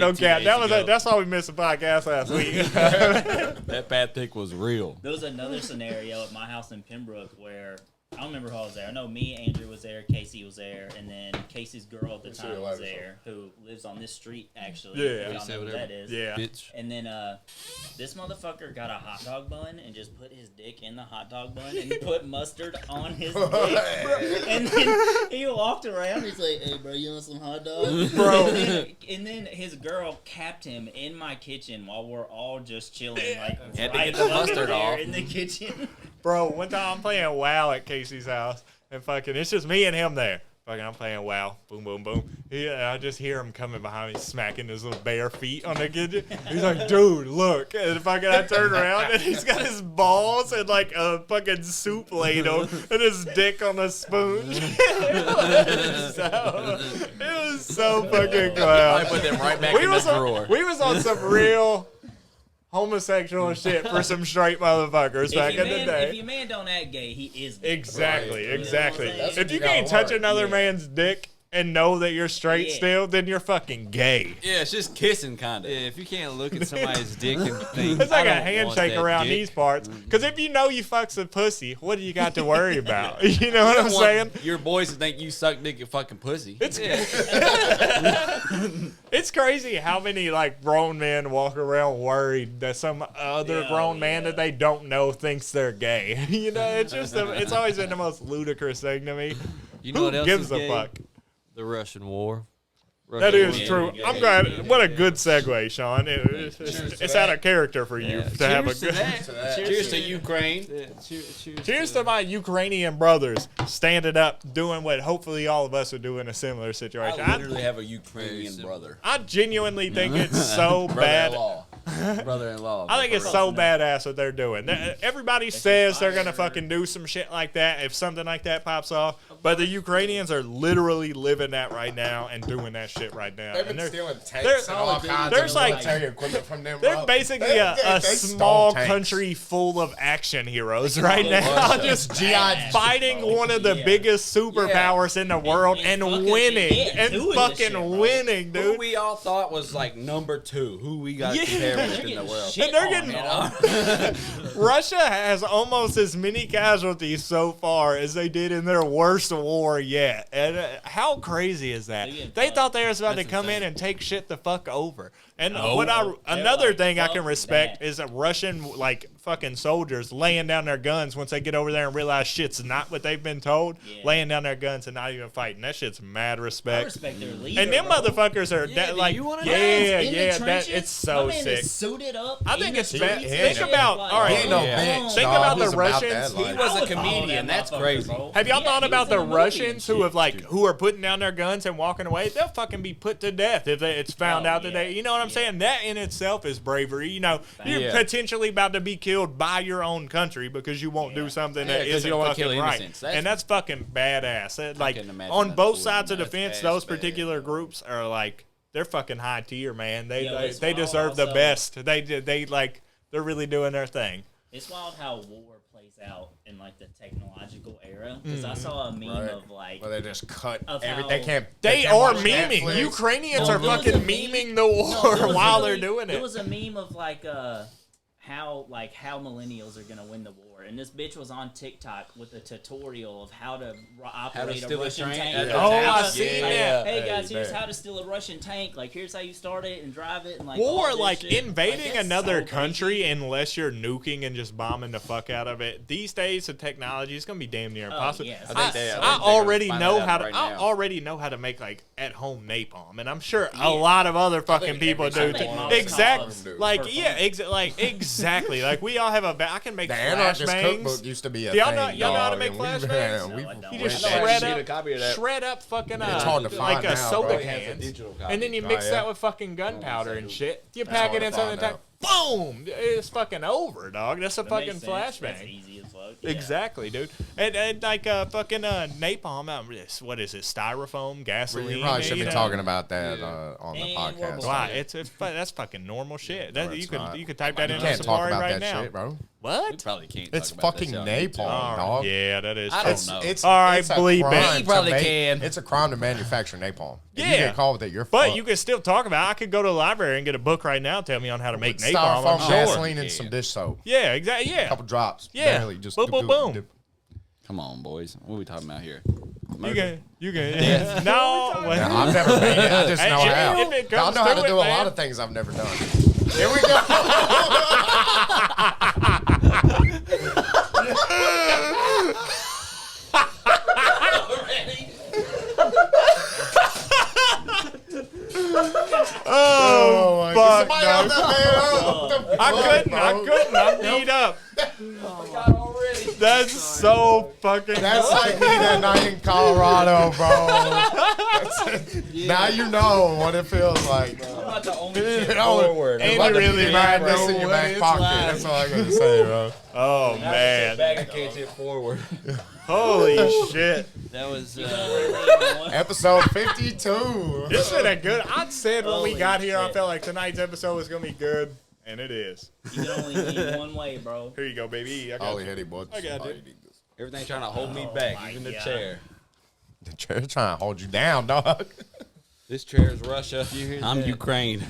That's why we missed the podcast last week. That bad pick was real. There was another scenario at my house in Pembroke where I don't remember who was there. I know me, Andrew was there, Casey was there, and then Casey's girl at the time was there, who lives on this street actually. Yeah, I don't know who that is. Yeah. Bitch. And then this motherfucker got a hot dog bun and just put his dick in the hot dog bun and put mustard on his dick. And then he walked around. He's like, "Hey, bro, you want some hot dogs, bro?" And then his girl capped him in my kitchen while we're all just chilling, like Had to right get the over mustard there off. in the kitchen. Bro, one time I'm playing WoW at Casey's house, and fucking, it's just me and him there. Fucking, I'm playing WoW. Boom, boom, boom. I just hear him coming behind me, smacking his little bare feet on the kitchen. He's like, dude, look. And fucking, I turn around, and he's got his balls and like a fucking soup ladle, and his dick on a spoon. It was so fucking clown. I put them right back in the drawer. We was on some real homosexual shit for some straight motherfuckers back in the day. If your man don't act gay, he is gay. Exactly. You know what I'm saying? If you can't touch another man's dick and know that you're straight still, then you're fucking gay. Yeah, it's just kissing, kind of. Yeah, if you can't look at somebody's dick and think, It's like I a don't handshake want that around dick. these parts. Because if you know you fucks a pussy, what do you got to worry about? You know what I'm saying? Your boys to think you suck dick and fucking pussy. It's crazy how many like grown men walk around worried that some other grown man that they don't know thinks they're gay. You know, it's just it's always been the most ludicrous thing to me. You know Who what else gives is a gay? fuck? The Russian War. That is true. I'm glad. What a good segue, Sean. It's out of character for you to have a good. Cheers to Ukraine. Cheers to my Ukrainian brothers standing up, doing what hopefully all of us would do in a similar situation. I literally have a Ukrainian brother. I genuinely think it's so bad. Brother-in-law. I think it's so badass what they're doing. Everybody says they're gonna fucking do some shit like that if something like that pops off, but the Ukrainians are literally living that right now and doing that shit right now. They've And been they're stealing tanks and all kinds there's of like- military equipment from them. they're bro. basically a They small stole tanks. country full of action heroes right now, just G.I. fighting one of the biggest superpowers in the world and winning and doing this fucking shit, bro. winning, Who dude. we all thought was like number 2. Who we got Yeah. compared They're with in the getting world. shit And they're on, getting- man. Russia has almost as many casualties so far as they did in their worst war yet. And how crazy is that? They thought they was about to come in and take shit the fuck over. And another like, thing I can fuck respect that. is that Russian like fucking soldiers laying down their guns once they get over there and realize shit's not what they've been told. Yeah. Laying down their guns and not even fighting. That shit's mad I respect. respect their leader. And them bro. motherfuckers are Yeah, do like, you wanna My man's in the that trenches. it's so My man sick. is suited up. I in think the it's bad. streets Think and about- shit, all right. He ain't no oh, bitch. Think dog. about the He's Russians. that He life. was I a would follow comedian. that That's motherfucker, crazy. bro. Have y'all Yeah, thought he about was in the a movie Russians and who have shit. who are putting down their guns and walking away? They'll fucking be put to death if it's found out that they. You know what I'm saying? That in itself is bravery. You know, you're Yeah. potentially about to be killed by your own country because you won't do something Yeah, that 'cause you isn't don't wanna fucking kill right. innocents. And that's fucking badass. Like can imagine on that both too. sides of the That's fence, bad, those bad. particular groups are like they're fucking high tier, man. They Yeah, it's they wild deserve the also. best. They like they're really doing their thing. It's wild how war plays out in like the technological era. Because I saw a meme of like Well, they just cut Of everything. how- Can't. They can't are watch memeing. Netflix. Ukrainians No, are there was fucking a meme- memeing the No, war there was while they're literally- doing There it. was a meme of like how millennials are gonna win the war, and this bitch was on TikTok with a tutorial of how to operate a steal a Russian train? tank. Oh, How I to- seen like, that. Hey guys, Hey, here's man. how to steal a Russian tank. Like here's how you start it and drive it and like War, all this like shit. invading Like, that's another so country, crazy. unless you're nuking and just bombing the fuck out of it. These days, the technology is gonna be damn near impossible. yes. I think they- I think I they're already gonna know find that how out to. right I now. already know how to make like at home napalm, and I'm sure Yeah. a lot of other fucking think people every do. single Too. one Exactly. of them do. Like For yeah, fun. exactly. Like we all have a. I can make The anarchist flashbangs. cookbook used to be a Do y'all thing. know- y'all know how to dog, make and we- flashbangs? we- No, I don't. You just I know, I shred just need a up, copy of that. shred up fucking It's hard to like find a now, soda bro. He has a cans, digital copy. and then you mix yeah. that with fucking gunpowder and shit. You That's pack hard it to in something. find out. boom, it's fucking over, dog. That's a That fucking makes sense. That's flashbang. easy as fuck. Yeah. Exactly, dude. And like fucking napalm. What is it? Styrofoam, gasoline. You probably should be you know? talking about that on the And podcast. Why? That's fucking normal shit. That, No, you it's could not. you could type that You in can't on talk Safari about right that now. shit, bro. We What? probably can't. It's talk about fucking that shit on napalm, YouTube. dog. Yeah, that is. I true. don't know. It's, All right, it's a believe it. crime You probably to make, can. It's a crime to manufacture napalm. If Yeah. you get caught with it, you're But fucked. you can still talk about it. I could go to the library and get a book right now tell me on how to make napalm. Styrofoam, I'm sure. gasoline, and some dish soap. Yeah, exactly. A Yeah. couple drops. Yeah. Barely, just Boom, boom, boom. Come on, boys. What are we talking about here? You can. Yeah. No. No, I've never made it. I just know Hey, how. if it I comes know how to to do it, a man. lot of things I've never done. Here we go. Oh, my fuck, God. Somebody else that man up. What the I fuck, couldn't. bro? I'm beat up. That's so fucking. That's like me that night in Colorado, bro. Now you know what it feels like. I'm not the only You shit know, forward. it's Ain't like it really, you man, had this bro? in your What back it's pocket. like. That's all I gotta say, bro. Oh man. Back, I can't tip forward. Holy shit. That was Episode 52. This been a good. I said when we Holy got here, I shit. felt like tonight's episode was gonna be good, and it is. You can only lean one way, bro. Here you go, baby. I got Ollie you. Hetty, boy. I got you. Everything trying to hold me Oh back, my even the God. chair. The chair's trying to hold you down, dog. This chair is Russia. hear I'm that? Ukraine.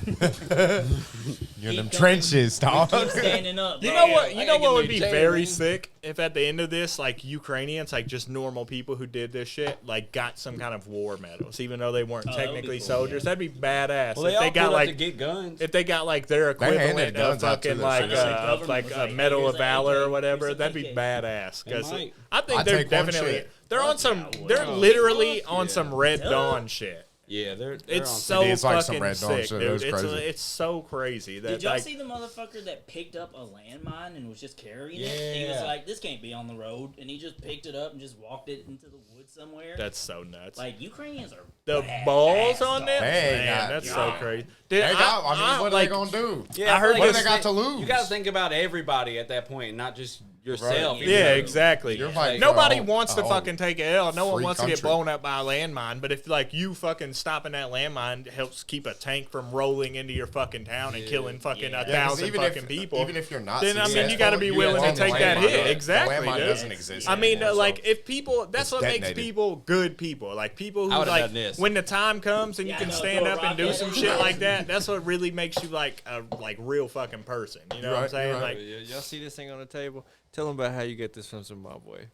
You're in them Keep trenches, dog. Keep standing up, You bro. know what? You I know gotta what get would me be a chair, very man. sick if at the end of this, like Ukrainians, like just normal people who did this shit, like got some kind of war medals, even though they weren't Oh, that would be technically cool, soldiers. yeah. That'd be badass. Well, they if all they got pulled up like to get guns. if they got like their They handed equivalent of guns out to fucking the like citizens. Government like was a like, Medal hey, of here's an Valor AK, or whatever, here's an that'd be AK. badass. They Because might. I think I'd they're take one definitely shit. they're on some I would. they're Oh, literally fuck on yeah. some Red Duh. Dawn shit. Yeah, they're It's on so It is like some fucking Red Dawn sick, shit. dude. It was It's crazy. it's so crazy that Did y'all like see the motherfucker that picked up a landmine and was just carrying it? He was Yeah. like, "This can't be on the road," and he just picked it up and just walked it into the woods somewhere. that's so nuts. Like Ukrainians are The badass, balls on dog. them, Hey, man, God. that's so crazy. Dude, They got, I mean, what are like, they going to do? Yeah, I heard What do this they got to lose? You got to think about everybody at that point, not just yourself. Right. even Yeah, though- exactly. You're fighting Nobody for a wants to whole fucking take a L. No one free wants to get country. blown up by a landmine. But if like you fucking stopping that landmine helps keep a tank from rolling into your fucking town and killing fucking Yeah. a Yeah, 'cause thousand fucking people, Even if you're not then I mean successful, you got to be willing to want the take that landmine. hit. The Exactly, landmine dude. doesn't exist I mean, anymore, like so if people, that's it's what makes detonated. people good people. Like people who I would've like done this. when the time comes and you Yeah, can no, stand throw a up and do rocket. some shit like that. That's what really makes you like a like real fucking person. You know what I'm Right, saying? you're right. Like, Y'all see this thing on the table? Tell them about how you get this from Zimbabwe.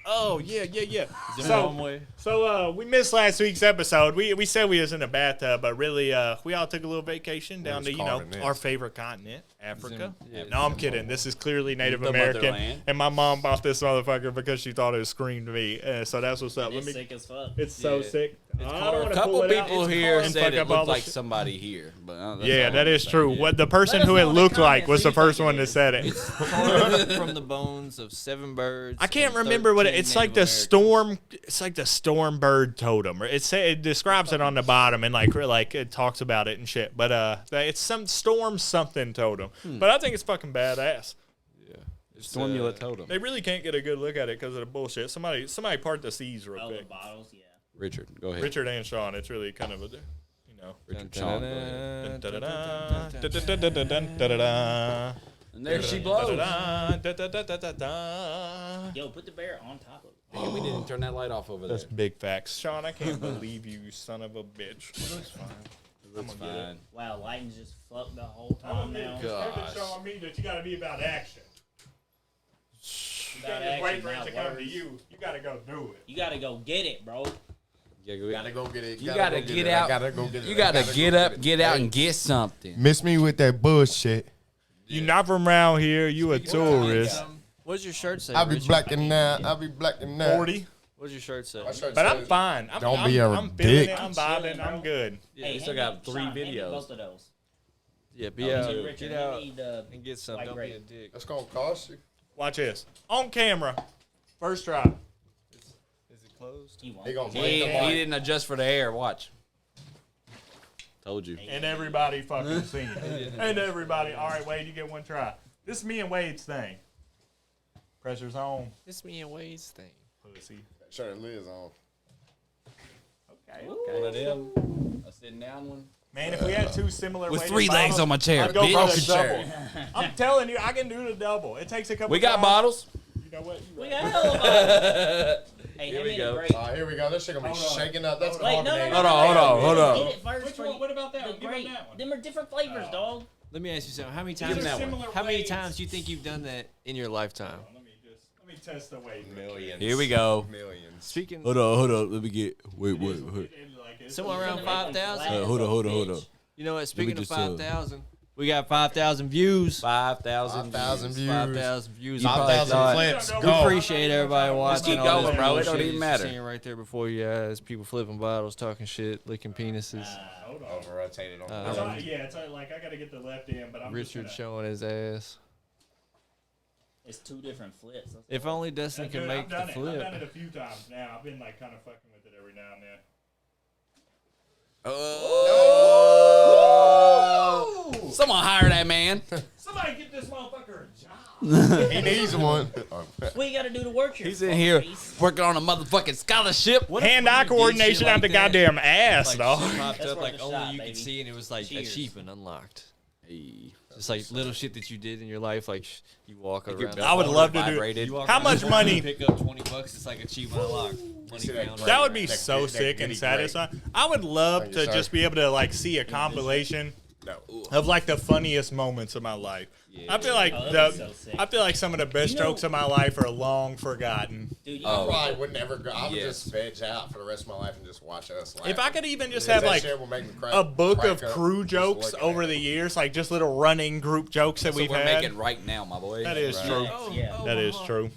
oh yeah. Zimbabwe. So we missed last week's episode. We said we was in a bathtub, but really we all took a little vacation down to was caught in this. our favorite continent, Africa. Yeah. No, I'm kidding. This is clearly Native The American, motherland. and my mom bought this motherfucker because she thought it screamed me. So that's what's up. It's sick as fuck. It's so Yeah. sick. I don't A wanna couple pull it out. people It's here and said fuck it up all looked the like shit. somebody here, but that's Yeah, all that I'm is saying, true. yeah. What the person Let us who know it in the looked like comments was who the you first think one it that is. said it. It's carved from the bones of 7 birds. I can't and remember what 13 it's like. Native The Americans. storm. It's like the storm bird totem. It describes it on the bottom and like it talks about it and shit. But it's some storm something totem. But I think it's fucking badass. It's, Stormula totem. They really can't get a good look at it because of the bullshit. Somebody part the seas real Oh, the quick. bottles, yeah. Richard, go ahead. Richard and Sean. It's really kind of a, Richard Sean, go ahead. Da-da-da, da-da-da-da-da-da-da-da. And there she blows. Da-da-da-da-da-da. Yo, put the bear on top of it. Damn, we didn't turn that light off over there. That's big facts. Sean, I can't believe you, you son of a bitch. Looks fine. Wow, lighting's just fucked the whole time now. Gosh. showing me that you got to be about action. You About can't just wait action, for it not to come to words. you. You got to go do it. You gotta go get it, bro. Gotta go get it. You gotta get out. Gotta go get it. You gotta get up, get out, and get something. Miss me with that bullshit. You not from around here. You a tourist. What does your shirt say? I'll be Richard? blacking now. I'll be blacking now. 40. What does your shirt say? But I'm fine. Don't be a I'm feeling dick. it. I'm vibing. chilling, I'm bro. good. Hey, we still hand got me- 3 Sean, hand me videos. Both of those. Yeah, be Me out. too, Richard. Get I out need, and get some. white Don't grape. be a dick. That's gonna cost you. Watch this. On camera. First try. Is it closed? You won't. He gonna He, blink the he light. didn't adjust for the air. Watch. Told you. And everybody fucking seen it. And everybody, all right, Wade, you get one try. This is me and Wade's thing. Pressure's on. It's me and Wade's thing. Pussy. Certainly is on. Okay. One of them. A sitting down one. Man, if we had two similar With weighted 3 legs bottles, on my chair, I'd go for bitch. the double. I'm telling you, I can do the double. It takes a couple. We got tries. bottles. You know what? We got hell of a Hey, Here hand we me go. the grape. All right, here we go. This shit gonna be Hold on. shaking up. That's Wait, no, no, coordinated. no, no, Hold on. Get it first. Which for one? What about that the one? Give him grape. that one. Them are different flavors, dog. Let me ask you something. How many These times? are that one. similar How many weights. times do you think you've done that in your lifetime? Let me test the weight. Millions. Here we go. Millions. Speaking, Hold on. Let me get. Wait. somewhere around You're gonna make them 5,000. flat as hold a on. bitch. You know what? Speaking of just, 5,000, we got 5,000 views. 5,000 5,000 views. 5,000 views. 5,000 flips. We Go. appreciate everybody watching. keep all going, this bro. It bullshit don't even that you're matter. Seeing right there before you guys, people flipping bottles, talking shit, licking penises. Hold on. Over rotated on. It's all- yeah, it's all- like I gotta get the left in, but I'm Richard just showing his ass. It's 2 different flips. That's If only Dustin Dude, could make I've the done it. I've flip. done it a few times now. I've been like kind of fucking with it every now and then. Someone hire that man. Somebody get this motherfucker a job. He needs one. We gotta do the work here. He's in here fuckface. working on a motherfucking scholarship. Hand-eye coordination out the goddamn ass, Like, dog. shit popped That's up, worth like a only shot, you baby. could see, and it was like Cheers. achievement unlocked. Hey. Just like little shit that you did in your life, like you walk around. I would love to do. Vibrated. You walk How around much the corner, money- you pick up $20. It's like achievement unlocked. Money found. That would be That so good- sick that and goody satisfying. I would love Thank you, to sir. just be able to like see a compilation of like the funniest moments of my life. I feel like Oh, that'd be so sick. I feel like some of the best jokes of my life are long forgotten. Dude, you I know probably would never go. I would Yes. just veg out for the rest of my life and just watch us laugh. If I could even just That have like shit will make me crack- a book crack of up crew just jokes looking over at the it. years, like just little running group jokes that That's we've what we're had. making right now, my boy. That is true. Yeah. That is true.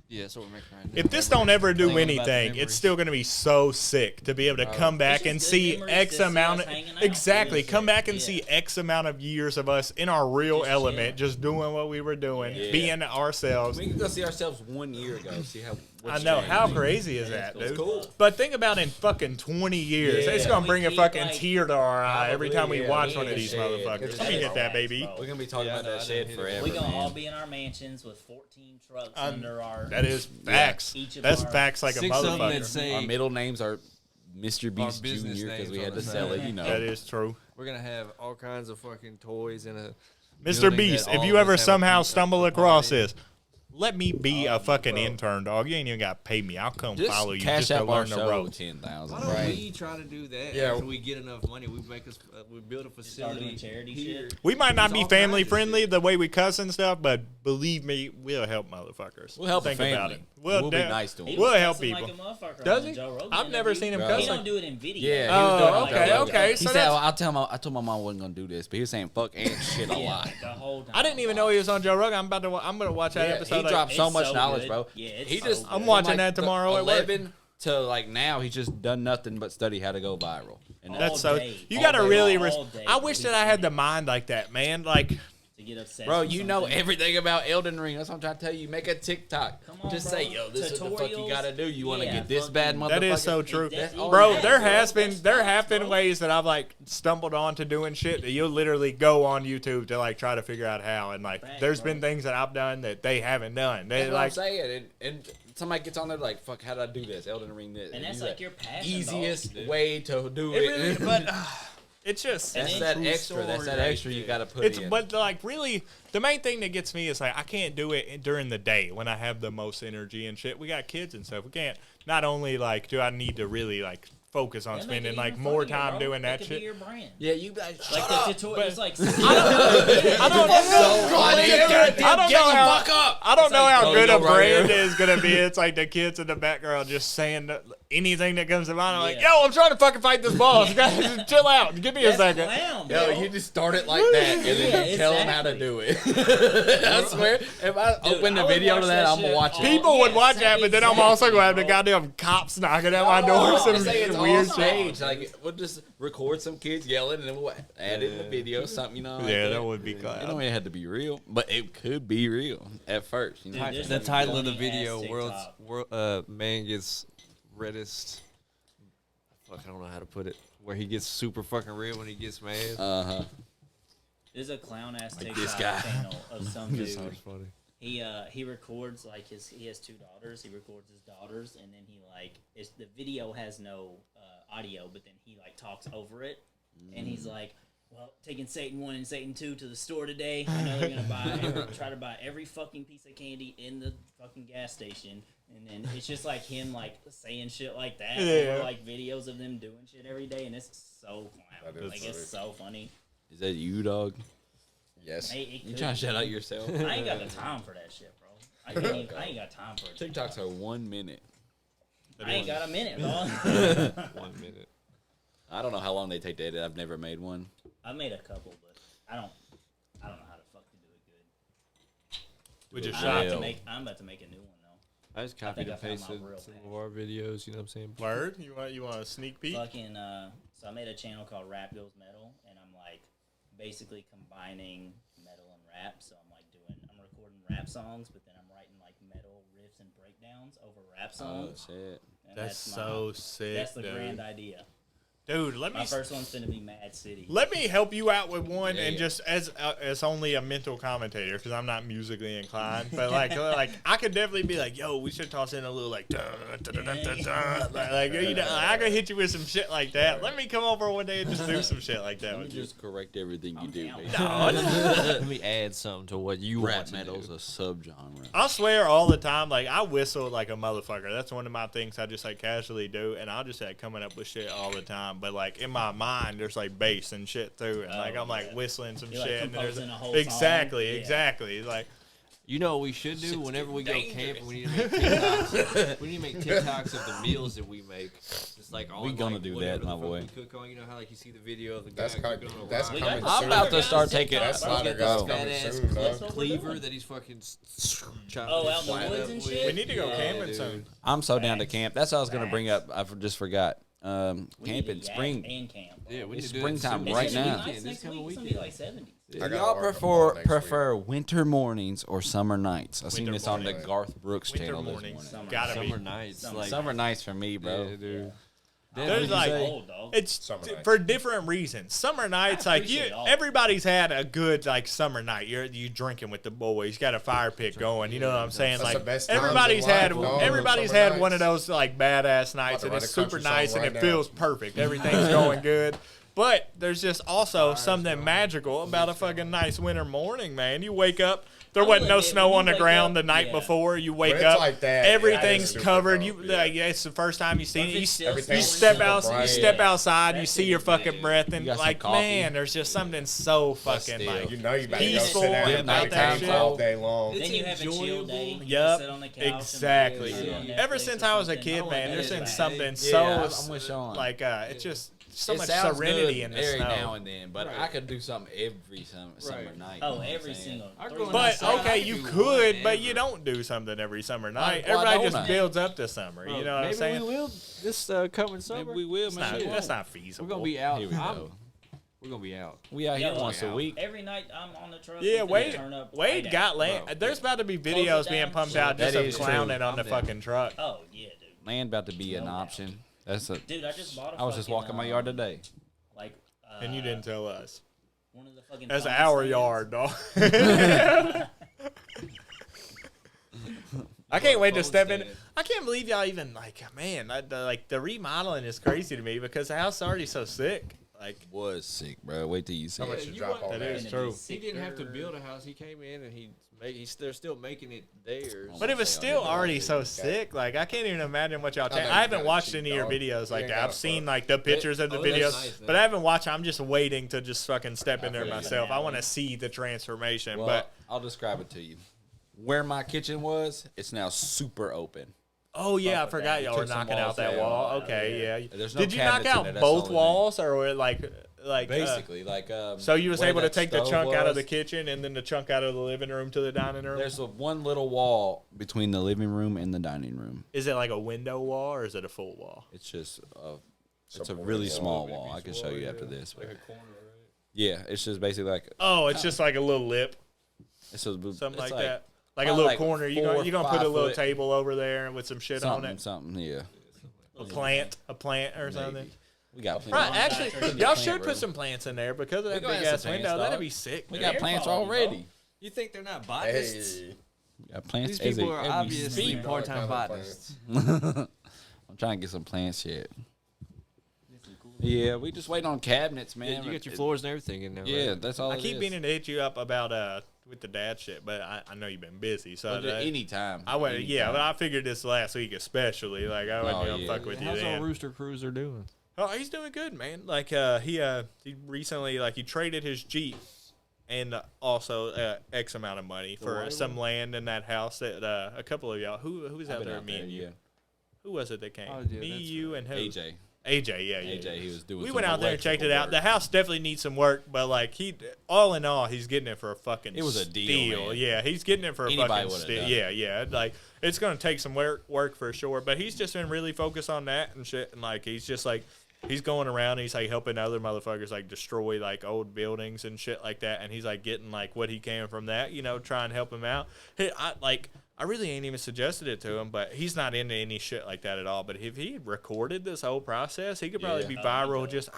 Yeah, that's what we're making right now. If this don't ever do Thinking about the anything, memories. it's still going to be so sick to be able to come back It's and just see good memories X to see us amount of hanging out. exactly. It is Come sick. back and Yeah. see X amount of years of us in our real Just element, chill. just doing what we were doing, being ourselves. We can go see ourselves 1 year ago. See how. I what's know changed. how crazy is that, It's dude? cool. But think about in fucking 20 years, Yeah. it's gonna We bring a keep, fucking like, tear to our eye every time we yeah, watch yeah, one of these yeah. motherfuckers. Let me hit that, baby. We're gonna be talking Yeah, about I know, that I shit know. forever. We gonna all man. be in our mansions with 14 trucks under our. That is facts. Each of That's our facts like a 6 of them that motherfucker. say Our middle names are Mr. Beast business Jr. because names we on had the to sell side. it. You know. That is true. we're gonna have all kinds of fucking toys in a Mr. building Beast, that if all you of ever us have a somehow piece of stumble a part across in. this, let me be a fucking intern, dog. You ain't even got to pay me. I'll come Just follow you cash just to out our learn the show ropes. 10,000. Why don't Right. we try to do that? Yeah. After we get enough money, we make us we build a Start facility doing charity here. shit. We might not It's be all family kinds of friendly shit. the way we cuss and stuff, but believe me, we'll help motherfuckers. We'll help Think a family. about it. We'll be damn- nice to He them. We'll was help cussing like people. a motherfucker Does on the he? Joe Rogan I've never interview. seen him Bro. He cuss. don't like- do it in video. Yeah, he was Oh, doing it on okay, Joe Rogan. okay. He So said, that's- I told my mom I wasn't gonna do this, but he was saying fuck and shit a Yeah, lot. the whole time. I didn't even know he was on Joe Rogan. I'm gonna watch that Yeah, episode. he like- dropped so It's much so knowledge, good. bro. Yeah, it's he so just good. I'm from, watching like, that the tomorrow at work. 11 to like now, he's just done nothing but study how to go viral. And All That's so. day. You All gotta day really. long, all day. I wish that I had the mind like that, man. Like. To get obsessed bro, with you know something. everything about Elden Ring. That's what I'm trying to tell you. Make a TikTok. Come on, Just bro. say, yo, this is what the fuck you Tutorials. gotta do. You want to Yeah, get this bad, fucking- motherfucker? That is so true, That's all bro. you There have, has bro. been That's there facts, have been bro. ways that I've like stumbled on to doing shit that you'll literally go on YouTube to like try to figure out how, and like Facts, there's bro. been things that I've done that they haven't done. They That's what I'm like saying. And somebody gets on there like, fuck, how did I do this? Elden Ring this. And that's he's like your passion, easiest dog. way to do it it. really, but it's just And that's it's that true extra. That's story that right extra you there. got to put it's in. but like really the main thing that gets me is like I can't do it during the day when I have the most energy and shit. We got kids and stuff. We can't. Not only like do I need to really like focus on That make it spending like even more funnier, time bro. doing that could shit. Be your brand. yeah, you guys. Like the tutorial, it's like I don't know how. fuck up. I don't know like, how oh, good you a go right brand here. is gonna be. It's like the kids in the background just saying anything that comes to mind. I'm like, Yeah. yo, I'm trying to fucking fight this boss. Guys, chill out. Give me a That's second. clown, Yo, bro. you just start it like that, and then Yeah, you tell them how to exactly. do it. I swear, if I Dude, open I the would video watch to that, that I'm gonna shit watch all- it. People would Yeah, watch that, but then I'm also gonna have the exactly, goddamn cops knocking at my door. Some I say it's weird all shit. stage. Like we'll just record some kids yelling, and then we'll add it in the video, something, you know. Like Yeah, that would be It don't clown. even have to be real, but it could be real at first. You know? Dude, there's The some title of the funny-ass video, TikTok. man gets reddest. fuck, I don't know how to put it. Where he gets super fucking real when he gets mad. There's a clown ass Like TikTok this guy. channel of some dude. Sounds funny. He records like he has 2 daughters. He records his daughters, and then he like the video has no audio, but then he like talks over it, and he's like, "Well, taking Satan 1 and Satan 2 to the store today. I know they're gonna try to buy every fucking piece of candy in the fucking gas station." And then it's just like him like saying shit like that, or like videos of them doing shit every day, and it's so clown. Like it's so funny. Is that you, dog? Yes. Hey, You trying to shout out yourself? I ain't got the time for that shit, bro. I ain't got time for it. TikToks are 1 minute. I ain't got a minute, dog. 1 minute. I don't know how long they take to edit. I've never made one. I made a couple, but I don't know how to fucking do it good. We just I'm shot. about to make a new one though. I just copied and I found my pasted real some path. of our videos. You know what I'm saying? Word? You want a sneak peek? Fucking so I made a channel called Rap Goes Metal, and I'm like basically combining metal and rap. So I'm recording rap songs, but then I'm writing like metal riffs and breakdowns over rap songs. Oh shit! And That's so sick. That's the dude. grand idea. Dude, let me. My first one's gonna be Mad City. Let me help you out with one, Yeah, and yeah. just as only a mental commentator, because I'm not musically inclined. But like I could definitely be like, yo, we should toss in a little like, dun, dun, dun, dun, dun, dun. Like you know, I could hit you with some shit like that. Let me come over one day and just do some shit like that Let me with you. just correct everything you do. down. baby. Let me add something to what you Rap want to metal's do. a subgenre. I swear all the time, like I whistle like a motherfucker. That's one of my things I just like casually do, and I'll just like coming up with shit all the time. But like in my mind, there's like bass and shit through, and like I'm like whistling some You're, like, shit. And there's composing a whole exactly, song. Yeah. exactly. Like You know what we should do whenever we go camping? We need to make TikToks. We need to make TikToks of the meals that we make. It's like on We gonna like, do whatever that, the my fuck boy. We cook on. You know how like you see the video of the guy That's cooking on a that's rock? coming I'm soon. about to start taking. That's Let's Slaughter get God's this coming fat-ass soon, dog. cleaver that he's fucking chopping. Oh, out in the flat woods up and with. shit? we need to go Yeah, camping dude. soon. I'm so down to camp. That's what I was gonna bring up. I just forgot. We need Camping to yak spring. and camp. Yeah, we It's need to do that springtime soon. right It's gonna be now. nice This next coming week. It's weekend. gonna be like 70s. I gotta Y'all work on next prefer winter mornings or summer nights? I seen Winter this on the morning. Garth Brooks Winter channel this mornings. morning. Gotta be. Summer nights, like Summer nights for me, bro. yeah, dude. There's like Old dog. it's Summer nights. for different reasons. Summer nights, like appreciate all. everybody's had a good like summer night. You drinking with the boys, got a fire pit going. You know what I'm saying? That's Like the best times everybody's in life, had dog, everybody's summer had one of nights. those like badass nights, to and write it's a country super song nice and right it now. feels perfect. Everything's going good. But there's just also something magical about a fucking nice winter morning, man. You wake up, there I wasn't will no admit, snow when on you the wake ground up- the night yeah. before. You wake it's up, like that, everything's super covered. dope, You yeah. like, it's the first time you see If it. it's You, still you Everything's step super out, you bright. step outside, you That see shit your is fucking good. breath, and You got some like, coffee. man, there's just something so fucking still. like You know you about to go peaceful sit down and and about that nighttime shit. all day long. It's Then you have a chill enjoyable. day. You Yup, sit on the couch and exactly. sit on Ever Netflix since or I was a something. kid, Oh, man, that there's is been bad. something Yeah, so I'm with Sean. like it's just so It much sounds serenity good in the every snow. now and then, but I could do something every summer Right. night. Oh, you know what I'm every saying? single. Our three growing months. But outside, okay, I you could do could, one but you ever. don't do something every summer night. why Everybody don't just I? builds up to summer. You know what I'm Maybe saying? we will this coming summer. Maybe we will, It's man. not, Shit. that's not feasible. We're gonna be out. Here we go. We're gonna be out. We out here Yeah, once a week. Every night I'm on the truck. Yeah, we finna Wade. turn up Wade right got out. land. Bro, There's about to be Close videos it being down. pumped Yeah, out that just of is true. clowning on I'm the down. fucking truck. Oh yeah, dude. Land about to be an No option. doubt. That's a. Dude, I just bought a I was just fucking, walking my yard today. Like, And you didn't tell us. one of the fucking. That's phone our stands. yard, dog. I can't wait to phone step in. stand. I can't believe y'all even like, man. The remodeling is crazy to me because the house is already so sick. Like, Was sick, bro. Wait till you see How much it. you you drop want- on That that? is Gonna true. be He didn't have to sicker. build a house. He came in and they're still making it theirs. but it was still already so sick. Like, I can't even imagine what y'all. I know you I haven't got it watched cheap, any of your dog. videos like You ain't that. I've gotta seen fuck. like the pictures of the Oh, that's videos, nice, but I haven't watched. I'm just waiting to just fucking step in there feel you. myself. I want to see the transformation. Well, But I'll describe it to you. Where my kitchen was, it's now super open. oh yeah, I with forgot that. y'all were Took some knocking out walls that down. wall. Oh, Okay, yeah. There's no Did you knock cabinets in out there, that's both the only walls, or were it like Basically, like so you was where able to that take the stove chunk out of the was, kitchen and then the chunk out of the living room to the dining room? There's a one little wall between the living room and the dining room. Is it like a window wall or is it a full wall? It's just it's a Some really wall, small wall. I can show you after this. Like But a corner, right? yeah, it's just basically like Oh, it's just like a little lip, it's something it's like that. Like a probably little like corner. You 4 gonna or put a 5 little foot. table over there with some shit on Something, it. something, yeah. A plant or something. We got plenty. Right, actually, y'all should room. put some plants in there because of that We gonna big have ass some window. plants, That'd dog. be sick. We man. got plants quality, already. You think they're not botanists? We got plants. These people are every obviously season. part-time botanists. I'm trying to get some plants yet. Yeah, we just waiting on cabinets, man. You got your floors and everything in there. Yeah, right? that's all. I it keep is. meaning to hit you up about with the dad shit, but I know you've been busy. So Well, anytime. I went, yeah, Anytime. but I figured this last week especially. Like I wasn't gonna fuck with you How's our then. Rooster Cruiser doing? Oh, he's doing good, man. Like he recently he traded his Jeep and also X amount of money for some land in that house that a couple of y'all who was I've out been there, out me there, and you. yeah. Who was it that came? Oh, yeah, me, that's you, and who? AJ. AJ, yeah. AJ, he was doing. We some went out there and checked it electrical out. The work. house definitely needs some work, but like all in all, he's getting it for a fucking. It was a deal, man. Yeah, he's getting it for a Anybody fucking would've steal. done Yeah, yeah. Like it's gonna take some work for sure, but he's just been really focused on that and shit. And like he's just like he's going around. And he's like helping other motherfuckers like destroy like old buildings and shit like that. And he's like getting like what he can from that. You know, try and help him out. Hey, I really ain't even suggested it to him, but he's not into any shit like that at all. But if he recorded this whole process, he could probably be viral. Just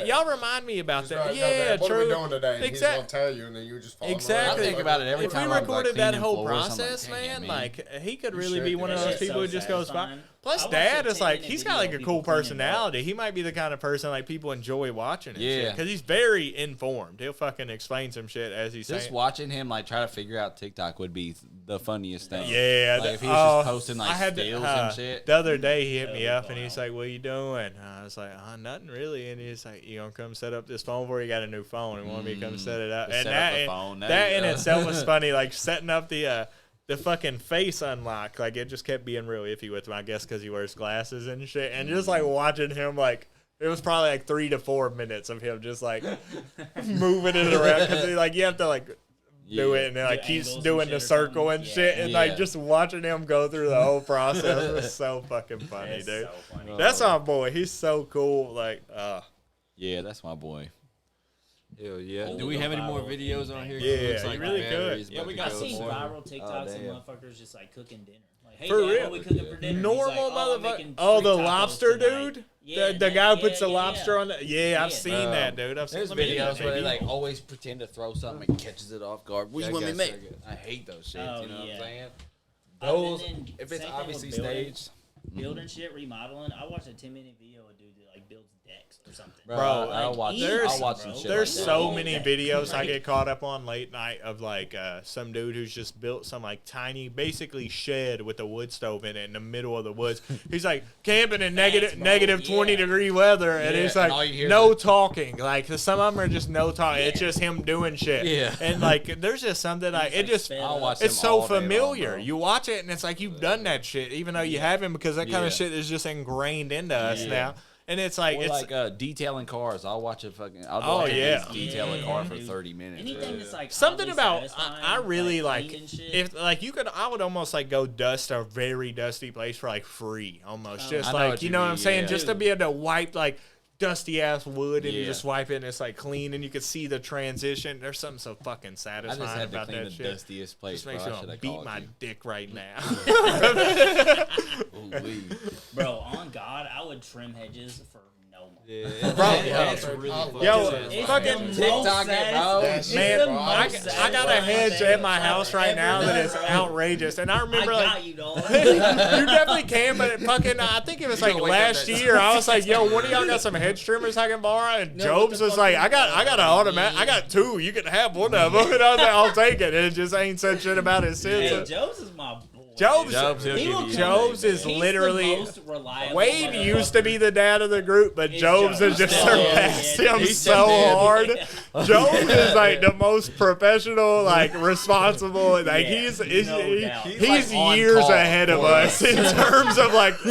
y'all remind me about that. Yeah, what true. are we doing today? And he's Exactly. gonna tell you, and then you just follow Exactly. I think about it every If time. we I'm, recorded like, that cleaning whole floors, I'm like, process, "Damn, man, like he could really should be do one of that. those That's people so who just goes by. satisfying. Plus, I watched Dad a is like 10-minute he's got video like of a people cool cleaning personality. He might be the kind of person like people enjoy watching and Yeah. because he's very informed. He'll fucking explain some shit as he's Just saying. watching him like try to figure out TikTok would be the funniest thing. Yeah, like if he was just posting like I had to- steals and shit. The other day he hit me That up was and he's wild. like, "What you doing?" I was like, nothing really." And he's like, "You gonna come set up this phone for you?" He got a new phone and wanted me to come set it up. Just And set that up the in- phone. There that you in go. itself was funny, like setting up the fucking face unlock. Like it just kept being real iffy with him, I guess, because he wears glasses and shit. And just like watching him, like it was probably like 3 to 4 minutes of him just like moving it around because like you have to like do it and then like Do keeps angles and doing shit the or circle something. and Yeah. shit and like Yeah. just watching him go through the whole process was so fucking funny, It's dude. so funny. That's my boy. He's so cool. Like, Yeah, that's my boy. Hell yeah. Old Do we have any more viral videos on here? Yeah, It looks you like really batteries could. about Yeah, we to got I've go seen more. viral TikToks of damn. motherfuckers just like cooking dinner. Like, hey, For Dad, real? what we cooking for dinner? normal He's like, "Oh, I'm motherfucker. making Oh, the street tacos lobster tonight." dude? Yeah, the guy who puts the yeah, lobster yeah. on the. Yeah, I've Yeah. seen that, dude. I've seen There's let me get videos that where they baby. like always pretend to throw something and catches it off guard. What do you want me to make? I hate those shit. Oh, You know what yeah. I'm saying? And Those, then if it's same thing obviously with building. staged, Building shit, remodeling. I watched a 10-minute video of a dude that like builds decks or something. bro, Bro, I'll like, watch. easy, I'll watch some bro. shit. There's like so that. many videos I get caught up on late night of like some dude who's just built some like tiny, basically shed with a wood stove in it in the middle of the woods. He's like camping in negative bro. 20-degree weather, and Yeah, it's and all like you hear no is- talking. Like some of them are just no talking. It's just him doing shit. Yeah. and like there's just something like He's, it like, just. sped I'll up. watch It's them so all day long, familiar. bro. You watch it and it's like you've done that shit, even though you haven't, because that kind Yeah. of shit is just ingrained into us Yeah. now. And it's like Or it's like detailing cars. I'll watch a fucking. I'll Oh, watch a yeah. dude detail a Yeah, car for dude. 30 minutes. Anything bro. that's like something oddly about satisfying, I really like clean and shit. if like you could I would almost like go dust a very dusty place for like free almost just I know like what you you know what I'm mean, saying yeah. just to be able to wipe like dusty ass wood and you Yeah. just wipe it and it's like clean and you can see the transition. There's something so fucking I satisfying just had to about clean that the shit. dustiest place. Just makes bro. me I want to should beat have my called dick right now. you. Ooh-wee. Bro, on God, I would trim hedges for no money. Yeah, Bro, it's really fucking Yo, satisfying. fucking TikTok it, bro. It's man, the I most got a hedge satisfying at my thing house right I've now ever that is done. outrageous, and I I remember like got you, dog. you definitely can, but fucking, I think it was like gonna wake up last that- year. I was like, "Yo, one of y'all got some hedge trimmers I can borrow?" And Jobs was like, "I got an automatic. I got 2. You can have one of them." And I was like, "I'll take it." And it just ain't said shit about it since. Hey, Joe's is my boy. Jobs, Jobs, he'll He give will you. come Jobs is He's literally the most reliable Wade used to be the dad of the group, but It's Jobs has Jobs. just Still is, surpassed yeah. him He's so still dead. hard. Jobs is like the most professional, like responsible. Like Yeah, he's no doubt. he's like on years call ahead of for us in terms of like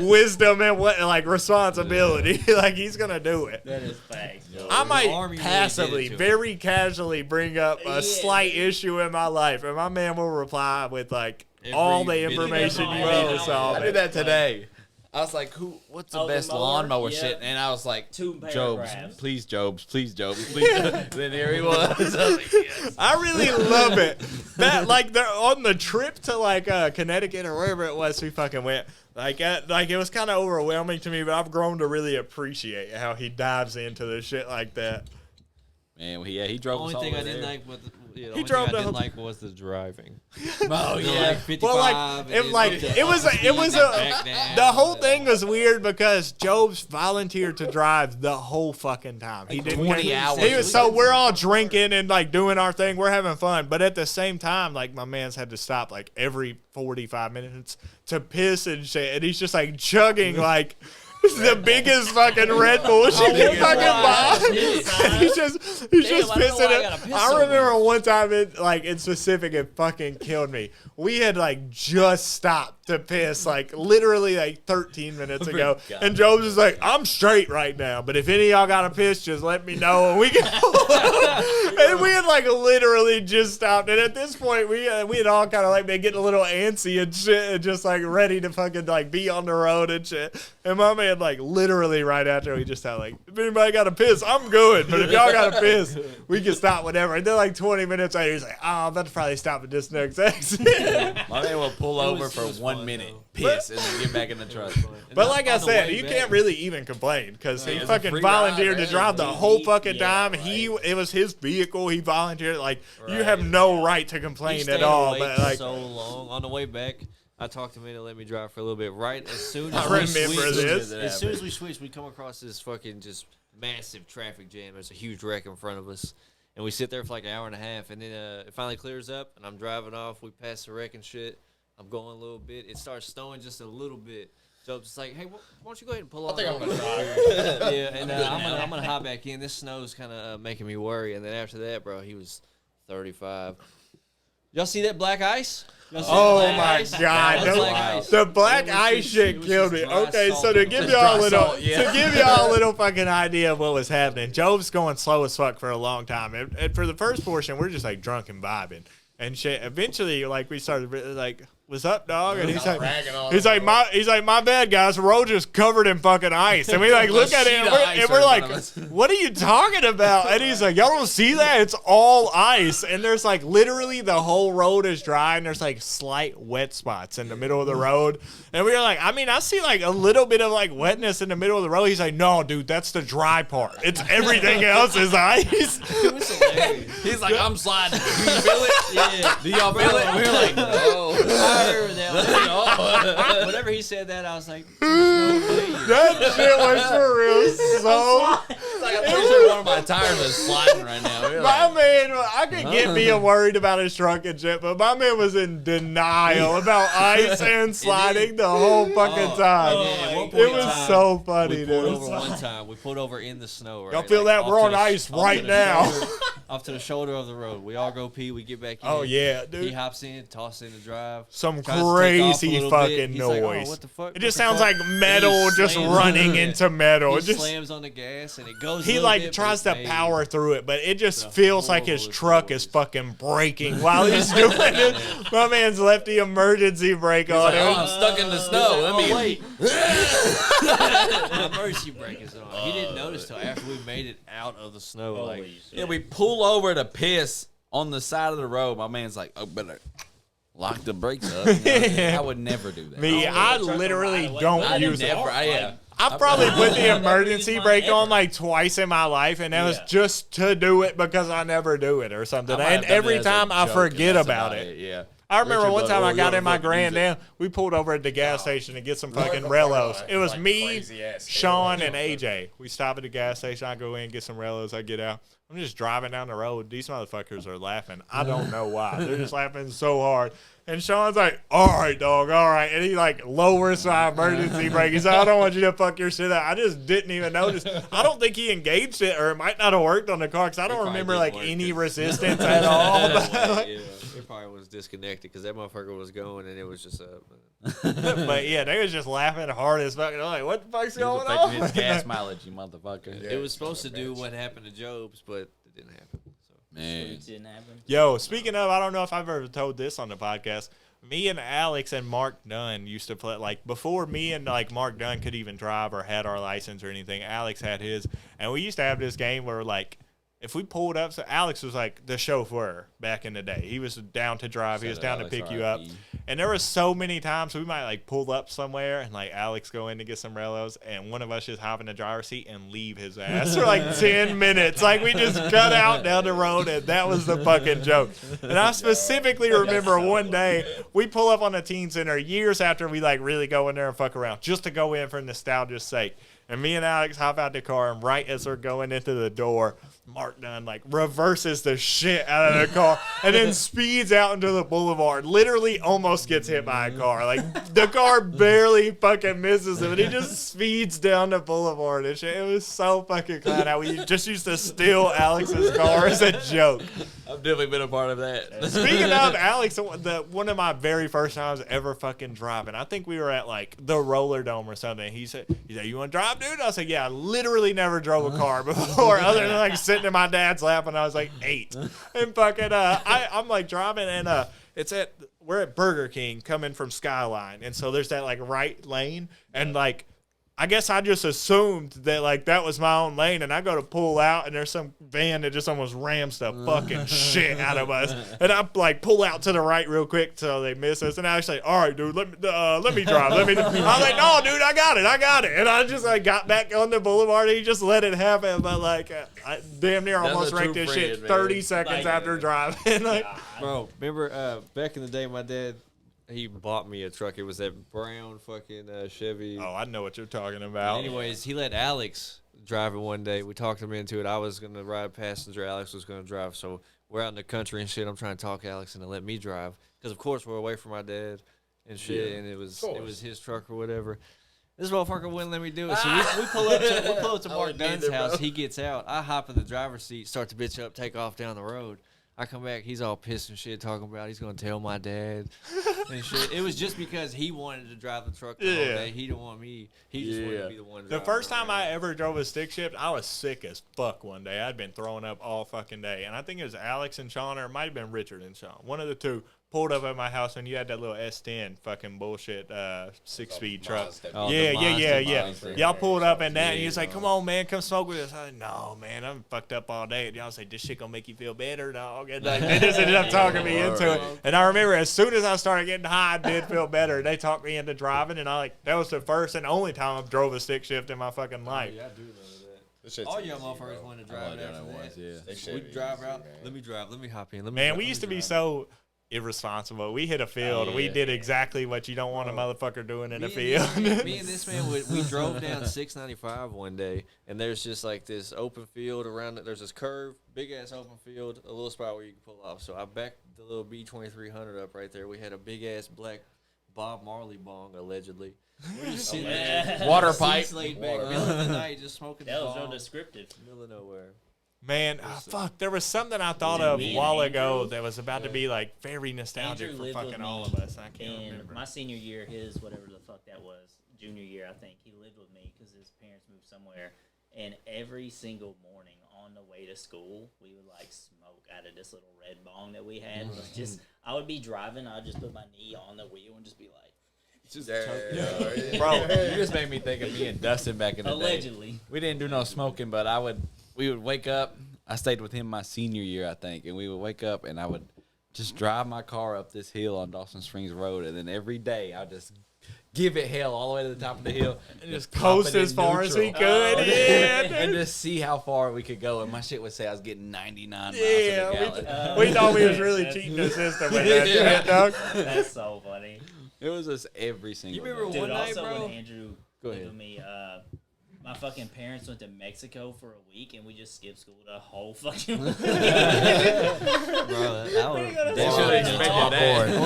wisdom and what like responsibility. Like he's gonna do it. That is facts. bro. I Army might really passively, did it to him. very casually bring up a Yeah. slight issue in my life, and my man will reply with like Every all the bit of information you information. need to solve I it. did that today. I was like, what's the Oh, the best mower? lawnmower Yeah. shit? And I was like, 2 Jobs, paragraphs. please, Jobs, please, Jobs, please. Then here he was. I was like, yes. I really love it. That like they're on the trip to like Connecticut or wherever it was we fucking went. Like it was kind of overwhelming to me, but I've grown to really appreciate how he dives into the shit like that. Man, he drove The us only all thing I over didn't there. like was the He only drove thing I the didn't whole- like was the driving. Oh, You know, yeah. like 55. Well, like and it then like the it was speed it was and back a down. the whole thing was weird because Jobs volunteered to drive the whole fucking time. He didn't 20 hours. He was, so we're all drinking and like doing our thing. We're having fun, but at the same time, like my man's had to stop like every 45 minutes to piss and shit, and he's just like chugging like. The biggest fucking Red Bull she can fucking buy. He's just I don't know pissing why I it. gotta piss I so remember one time in specific, it fucking killed me. We had like just stopped to piss like literally like 13 minutes ago, and Jobs is like, "I'm straight right now, but if any of y'all gotta piss, just let me know and we can." And we had like literally just stopped, and at this point, we had all kind of like been getting a little antsy and shit, and just like ready to fucking like be on the road and shit. And my man like literally right after we just had like, if anybody got to piss, I'm good, but if y'all got to piss, we can stop whenever. And then like 20 minutes later, he's like, "Oh, I'm about to probably stop at this next exit." My man will pull over it for was 1 fun, minute, though. piss, and then get back in the truck. But like I On the said, way you back. can't really even complain because he it's a fucking free volunteered ride, to drive the right? whole fucking Yeah, time. right. It was his vehicle. He volunteered. Like you have no right to He complain stayed at all. awake But like, so long. On the way back, I talked to him to let me drive for a little bit. Right as soon I as we remember switched, this. as soon as we switched, we come across this fucking just massive traffic jam. There's a huge wreck in front of us, and we sit there for like an hour and a half, and then it finally clears up, and I'm driving off. We pass the wreck and shit. I'm going a little bit. It starts snowing just a little bit. So it's like, hey, why don't you go ahead and pull off? think I'm gonna drive. Yeah, and I'm gonna hop back in. This snow's kind of making me worry. And then after that, bro, he was 35. Y'all see that black ice? Y'all see oh that black my ice? god, That was black ice. the black It was ice just- shit it was killed just me. dry Okay, salt. so to give Just y'all a dry little, salt, yeah. to give y'all a little fucking idea of what was happening, Job's going slow as fuck for a long time, and for the first portion, we're just like drunk and vibing and shit. Eventually, like we started like, "What's up, dog?" And he's like, my bad, guys. The road just covered in fucking ice. And we like look at it and we're like, "What are you talking about?" And he's like, "Y'all don't see that? It's all ice." And there's like literally the whole road is dry, and there's like slight wet spots in the middle of the road. And we were like, I mean, I see like a little bit of like wetness in the middle of the road. He's like, "No, dude, that's the dry part. It's everything else is ice." It was hilarious. He's like, "I'm sliding. Do you feel it? Yeah. Do y'all feel it?" We were like, "No." I heard that. Whenever he said that, I was like, "There's no way." That shit was for real. So It's like I'm pretty sure one of my tires is sliding right now. We were my like, man, I could get being worried about his truck and shit, but my man was in denial about ice and sliding the whole fucking time. At one point It in was time, so funny, we pulled dude. over one time. We pulled over in the snow. Right? Y'all feel that? off We're to on the- ice off to right the now. shoulder- off to the shoulder of the road. We all go pee. We get back in. Oh yeah, He dude. hops in, tosses in the drive. Some tries to take off a crazy little bit. fucking He's like, noise. "Oh, what the fuck? It What just the sounds fuck?" like metal And he just slams- running Yeah. into metal. He It just slams on the gas and it goes. a he little like bit, but tries it to made- power through it, but it just It's a feels like his horrible truck is fucking braking while he's doing it. My man's left the emergency brake on. like, It "Oh, was- I'm stuck in the snow. Let me." wait. The emergency brake is on. He didn't notice till after we made it out of the snow. Like, Yeah, we pull over to piss on the side of the road. My man's like, "Oh, better lock the brakes up." You know? I would never do that. Me, I literally don't I use it. never. Yeah. I probably put the emergency Easiest one brake on ever. like twice in my life, and that was Yeah. just to do it because I never do it or something. I might have And done it every as a time I joke, forget and that's about it. Yeah. I remember Richard one time Butler, I got you in my ever Grand use it? Am. We pulled over at the gas station to get some fucking Rellos. It was me, Sean, and AJ. We stop at the gas station. I go in, get some Rellos. I get out. I'm just driving down the road. These motherfuckers are laughing. I don't know why. They're just laughing so hard. And Sean's like, "All right, dog, all right." And he like lowers my emergency brake. He's like, "I don't want you to fuck your shit up." I just didn't even notice. I don't think he engaged it, or it might not have worked on the car because I don't probably remember didn't like work. any resistance at all. yeah, it probably was disconnected because that motherfucker was going and it was just But yeah, they was just laughing hard as fuck. I'm like, "What the fuck's He was going affecting on?" his gas mileage, you motherfucker. It was supposed to do what happened to Job's, but it didn't happen. So. Man. It didn't happen. Yo, speaking of, I don't know if I've ever told this on the podcast, me and Alex and Mark Dunn used to play, like, before me and, like, Mark Dunn could even drive or had our license or anything, Alex had his. And we used to have this game where, like, if we pulled up, so Alex was, like, the chauffeur back in the day. He was down to drive. He was down to pick you up. And there were so many times we might, like, pull up somewhere and, like, Alex go in to get some Relos, and one of us just hop in the driver's seat and leave his ass for, like, 10 minutes. Like, we just cut out down the road, and that was the fucking joke. And I specifically remember one day we pull up on the teen center years after we, like, really go in there and fuck around just to go in for nostalgia's sake. And me and Alex hop out the car, and right as we're going into the door, Mark Dunn, like, reverses the shit out of the car and then speeds out into the boulevard. Literally almost gets hit by a car. Like, the car barely fucking misses him, and he just speeds down the boulevard and shit. It was so fucking clown how we just used to steal Alex's car as a joke. I've definitely been a part of that. Speaking of Alex, one of my very first times ever fucking driving, I think we were at, like, the Roller Dome or something. He said, you want to drive, dude? I said, yeah, I literally never drove a car before other than, like, sitting in my dad's lap when I was, like, 8. And fucking, I'm, like, driving, and we're at Burger King coming from Skyline. And so there's that, like, right lane, and, like, I guess I just assumed that, like, that was my own lane, and I go to pull out, and there's some van that just almost rams the fucking shit out of us. And I, like, pull out to the right real quick so they miss us. And I was like, all right, dude, let me drive. I was like, no, dude, I got it. And I just, like, got back on the boulevard, and he just let it happen. But, like, I damn near almost wrecked this shit 30 seconds after driving. Like, bro, remember back in the day, my dad, he bought me a truck. It was that brown fucking Chevy. Oh, I know what you're talking about. Anyways, he let Alex drive it one day. We talked him into it. I was going to ride passenger. Alex was going to drive. So we're out in the country and shit. I'm trying to talk Alex into let me drive. Because, of course, we're away from my dad and shit. Yeah, and it was his truck or whatever. This motherfucker wouldn't let me do it. So we pull up to Mark Dunn's house. He gets out. I hop in the driver's seat, start the bitch up, take off down the road. I come back, he's all pissed and shit, talking about he's going to tell my dad and shit. It was just because he wanted to drive the truck the whole day. He didn't want me. He just wanted to be the one driving. The first time I ever drove a stick shift, I was sick as fuck one day. I'd been throwing up all fucking day. And I think it was Alex and Sean, or it might have been Richard and Sean. One of the two pulled up at my house, and you had that little S10 fucking bullshit 6-speed truck. Yeah. Y'all pulled up in that, and he was like, come on, man, come smoke with us. I was like, no, man, I'm fucked up all day. And y'all say, this shit gonna make you feel better, dog. And like, they just ended up talking me into it. And I remember as soon as I started getting high, I did feel better. They talked me into driving, and that was the first and only time I've drove a stick shift in my fucking life. Yeah, I do remember that. All y'all motherfuckers wanted to drive after that. We drive out. Let me drive. Let me hop in. Man, we used to be so irresponsible. We hit a field. We did exactly what you don't want a motherfucker doing in a field. Me and this man, we drove down 695 one day, and there's just like this open field around it. There's this curve, big ass open field, a little spot where you can pull off. So I backed the little B2300 up right there. We had a big ass black Bob Marley bong, allegedly. We're just sitting there, water pipe, laid back, middle of the night, just smoking. That was real descriptive. Middle of nowhere. Man, fuck, there was something I thought of a while ago that was about to be, like, very nostalgic for fucking all of us. I can't remember. My senior year, his whatever the fuck that was, junior year, I think, he lived with me because his parents moved somewhere. And every single morning on the way to school, we would, like, smoke out of this little red bong that we had. I would be driving, I'd just put my knee on the wheel and just be like, bro, you just made me think of me and Dustin back in the day. Allegedly. We didn't do no smoking, but we would wake up. I stayed with him my senior year, I think, and we would wake up, and I would just drive my car up this hill on Dawson Springs Road, and then every day I'd just give it hell all the way to the top of the hill and just coast as far as we could, and just see how far we could go. And my shit would say I was getting 99 miles a gallon. We thought we was really cheating the system with that shit, dog. That's so funny. It was just every single. You remember day. one night, also bro? When Andrew lived with me, my fucking parents went to Mexico for a week, and we just skipped school the whole fucking week. Bro, that would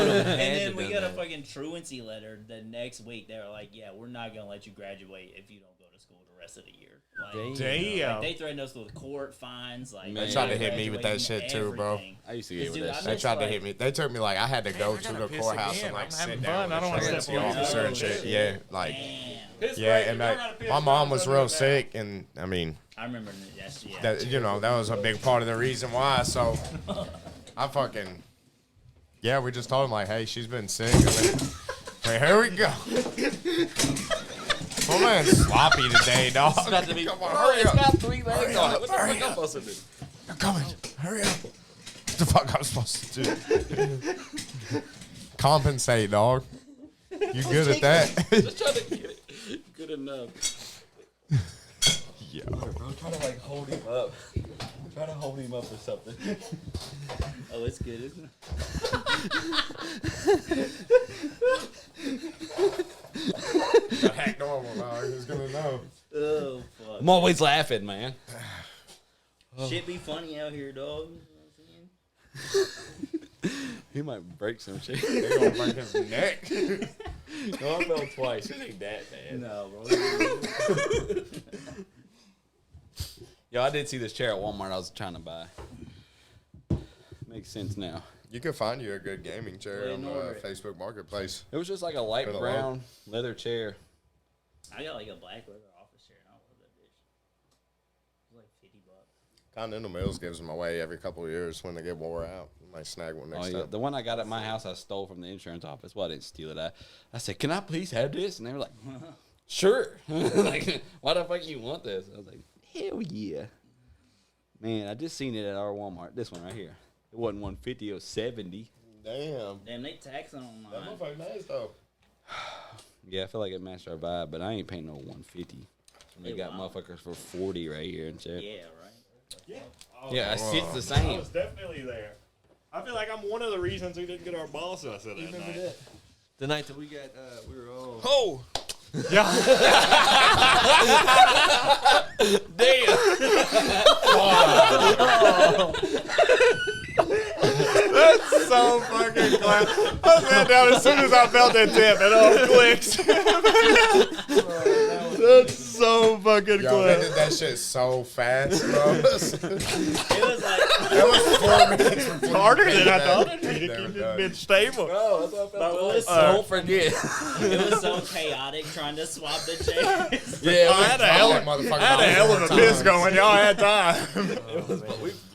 And then we got a fucking truancy letter the next week. They were like, yeah, we're not going to let you graduate if you don't go to school the rest of the year. Like, Damn. Like, they threatened us with court fines. Like, they tried to hit me with that shit too, bro. I used to get with that shit. They tried to hit me. They took me like I had to go to the courthouse and like sit down with the officer and shit. Yeah, like and my mom was real sick, and I mean, I remember that. That was a big part of the reason why. So I fucking Yeah, we just told him, like, hey, she's been sick. Hey, here we go. My man's sloppy today, dog. It's about to be. Come on, hurry It's up. got 3 legs on it. What the Hurry fuck I'm up. supposed to do? I'm coming. Hurry up. What the fuck I'm supposed to do? Compensate, dog. You good at that? Just trying to get it good enough. Yo. Bro, try to like hold him up. Try to hold him up or something. Oh, it's good, isn't it? Act normal, dog. Who's gonna know? Oh, fuck. I'm always laughing, man. Shit be funny out here, dog. You know what He might break some shit. They gonna break his neck. No, I fell twice. It ain't that I'm bad. saying? No, bro. Yo, I did see this chair at Walmart I was trying to buy. Makes sense now. You can find you a good gaming chair Well, on ignore it. Facebook Marketplace. It was just like a light For the brown leather chair. I got like a black leather office chair, and I love that bitch. It's like $50. Continental Mills gives them away every couple of years when they get wore out. You might snag one next Oh, yeah. time. The one I got at my house, I stole from the insurance office. Well, I didn't steal it. I said, can I please have this? And they were like, sure. Like, why the fuck you want this? I was like, hell yeah. Man, I just seen it at our Walmart. This one right here. It wasn't 150, it was 70. Damn. Damn, they taxing on That mine. motherfucker nice, though. Yeah, I feel like it matched our vibe, but I ain't paying no 150. And they Hey, got wow. motherfuckers for 40 right here and shit. Yeah, right. Yeah. Yeah, it's the I same. was definitely there. I feel like I'm one of the reasons we didn't get our boss us that night. The night that we got, we were all. Oh! Yeah. That's so fucking class. I sat down as soon as I felt that tip, it all clicks. That's so fucking Yo, they class. did that shit so fast, bro. It was like, That was 4 minutes before you Harder figured than I that thought out. it'd be to They were keep this done. bitch stable. Bro, that's what I Bro, it was Don't forget. it was so chaotic trying to swap the chairs. Yeah, I had a hell That of, motherfucker I had a hell of a about piss 4 going. Y'all had time.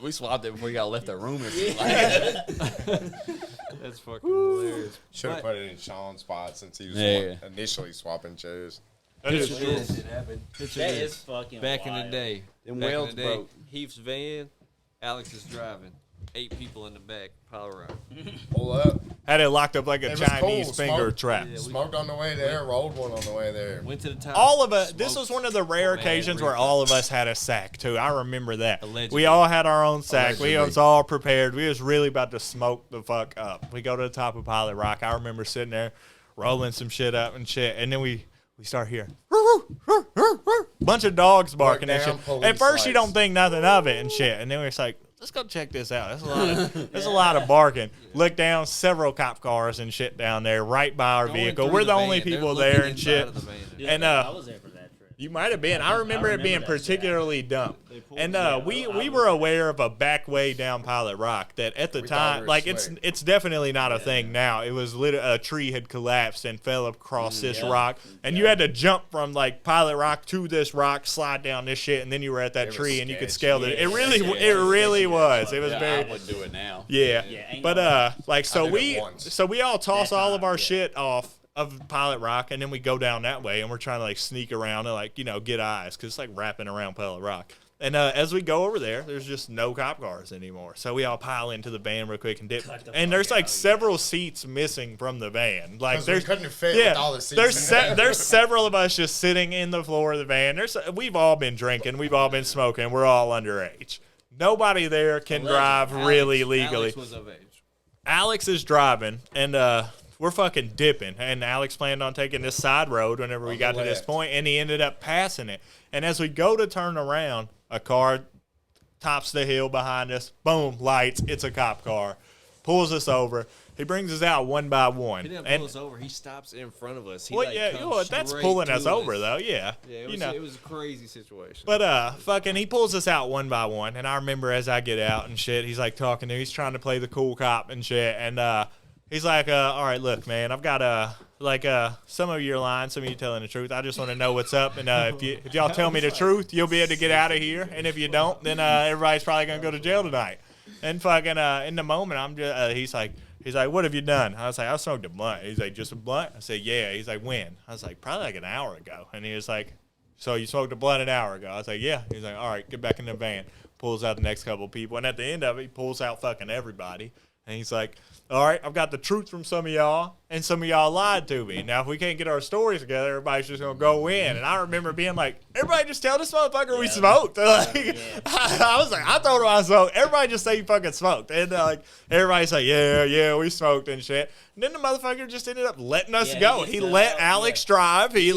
we swapped it before you got left the room. That's fucking hilarious. Should have But- put it in Sean's spot since he was Yeah. initially swapping chairs. That is Picture true. this. That Picture is this. fucking Back in wild. the day. Them Back in wheels the day, broke. Heath's van, Alex is driving. 8 people in the back, pile around. Pull up. Had it locked up like a It was Chinese cool. finger Smoke. trap. Yeah, we Smoked on the way there, rolled one on the way there. went to the top. All of us. This smoked. was one of the rare Man, occasions where reefer. all of us had a sack too. I remember that. Allegedly. We all had our own sack. We Allegedly. was all prepared. We was really about to smoke the fuck up. We go to the top of Pilot Rock. I remember sitting there, rolling some shit up and shit, and then we start hearing bunch of dogs barking and down shit. police At first, you lights. don't think nothing of it and shit, and then we're just like, let's go check this out. There's a lot of barking. Look down, several cop cars and shit down there, right by our Going vehicle. through We're the van. only They're people looking there and inside shit. of the van. Dude, And, I was there for that trip. You might have been. I remember it being remember that shit. particularly dumb. pulled And me out. we were aware of a back way down Pilot Rock that at the We thought time, we were like slick. it's definitely not a thing now. It was a tree had collapsed and fell across this rock, and you had to jump from like Pilot Rock to this rock, slide down this shit, and then you were at that was tree and you could sketchy. scale it. Yeah, It really, yeah, it really yeah, was. It was Yeah, very. I would do it now. Yeah. Yeah, ain't But no- like so I did it we once. so we all toss That all of time, our yeah. shit off of Pilot Rock and then we go down that way and we're trying to like sneak around and like, get eyes cuz it's like wrapping around Pilot Rock. And as we go over there's just no cop cars anymore. So we all pile into the van real quick and dip. Cut the And fuck there's like out, several seats missing from the van. Like 'Cause we there's couldn't fit with all the seats in there. there's several of us just sitting in the floor of the van. We've all been drinking, we've all been smoking, we're all underage. Nobody there can drive really legally. Alex was of age. Alex is driving, and we're fucking dipping. And Alex planned on taking this side road whenever we On got the to this left. point, and he ended up passing it. And as we go to turn around, a car tops the hill behind us. Boom, lights. It's a cop car. Pulls us over. He brings us out one by one. He didn't And pull us over. He stops in front of us. He well, like, yeah, comes that's straight pulling to us over though. Yeah, Yeah, it was a crazy situation. But fucking he pulls us out one by one, and I remember as I get out and shit, he's like talking to me, he's trying to play the cool cop and shit, and he's like, all right, look, man, I've got some of you are lying, some of you telling the truth. I just want to know what's up, and if y'all tell me the truth, you'll be able to get out of here, and if you don't, then everybody's probably gonna go to jail tonight. And fucking in the moment, I'm just he's like, He's like, what have you done? I was like, I smoked a blunt. He's like, just a blunt? I said, yeah. He's like, when? I was like, probably like an hour ago. And he was like, so you smoked a blunt an hour ago? I was like, yeah. He's like, all right, get back in the van. Pulls out the next couple of people. And at the end of it, he pulls out fucking everybody. And he's like, all right, I've got the truth from some of y'all, and some of y'all lied to me. Now, if we can't get our stories together, everybody's just going to go in. And I remember being like, everybody just tell this motherfucker we smoked. Like, I was like, I told him I smoked. Everybody just say you fucking smoked. And like, everybody's like, yeah, we smoked and shit. And then the motherfucker just ended up letting us go. He let Alex drive. He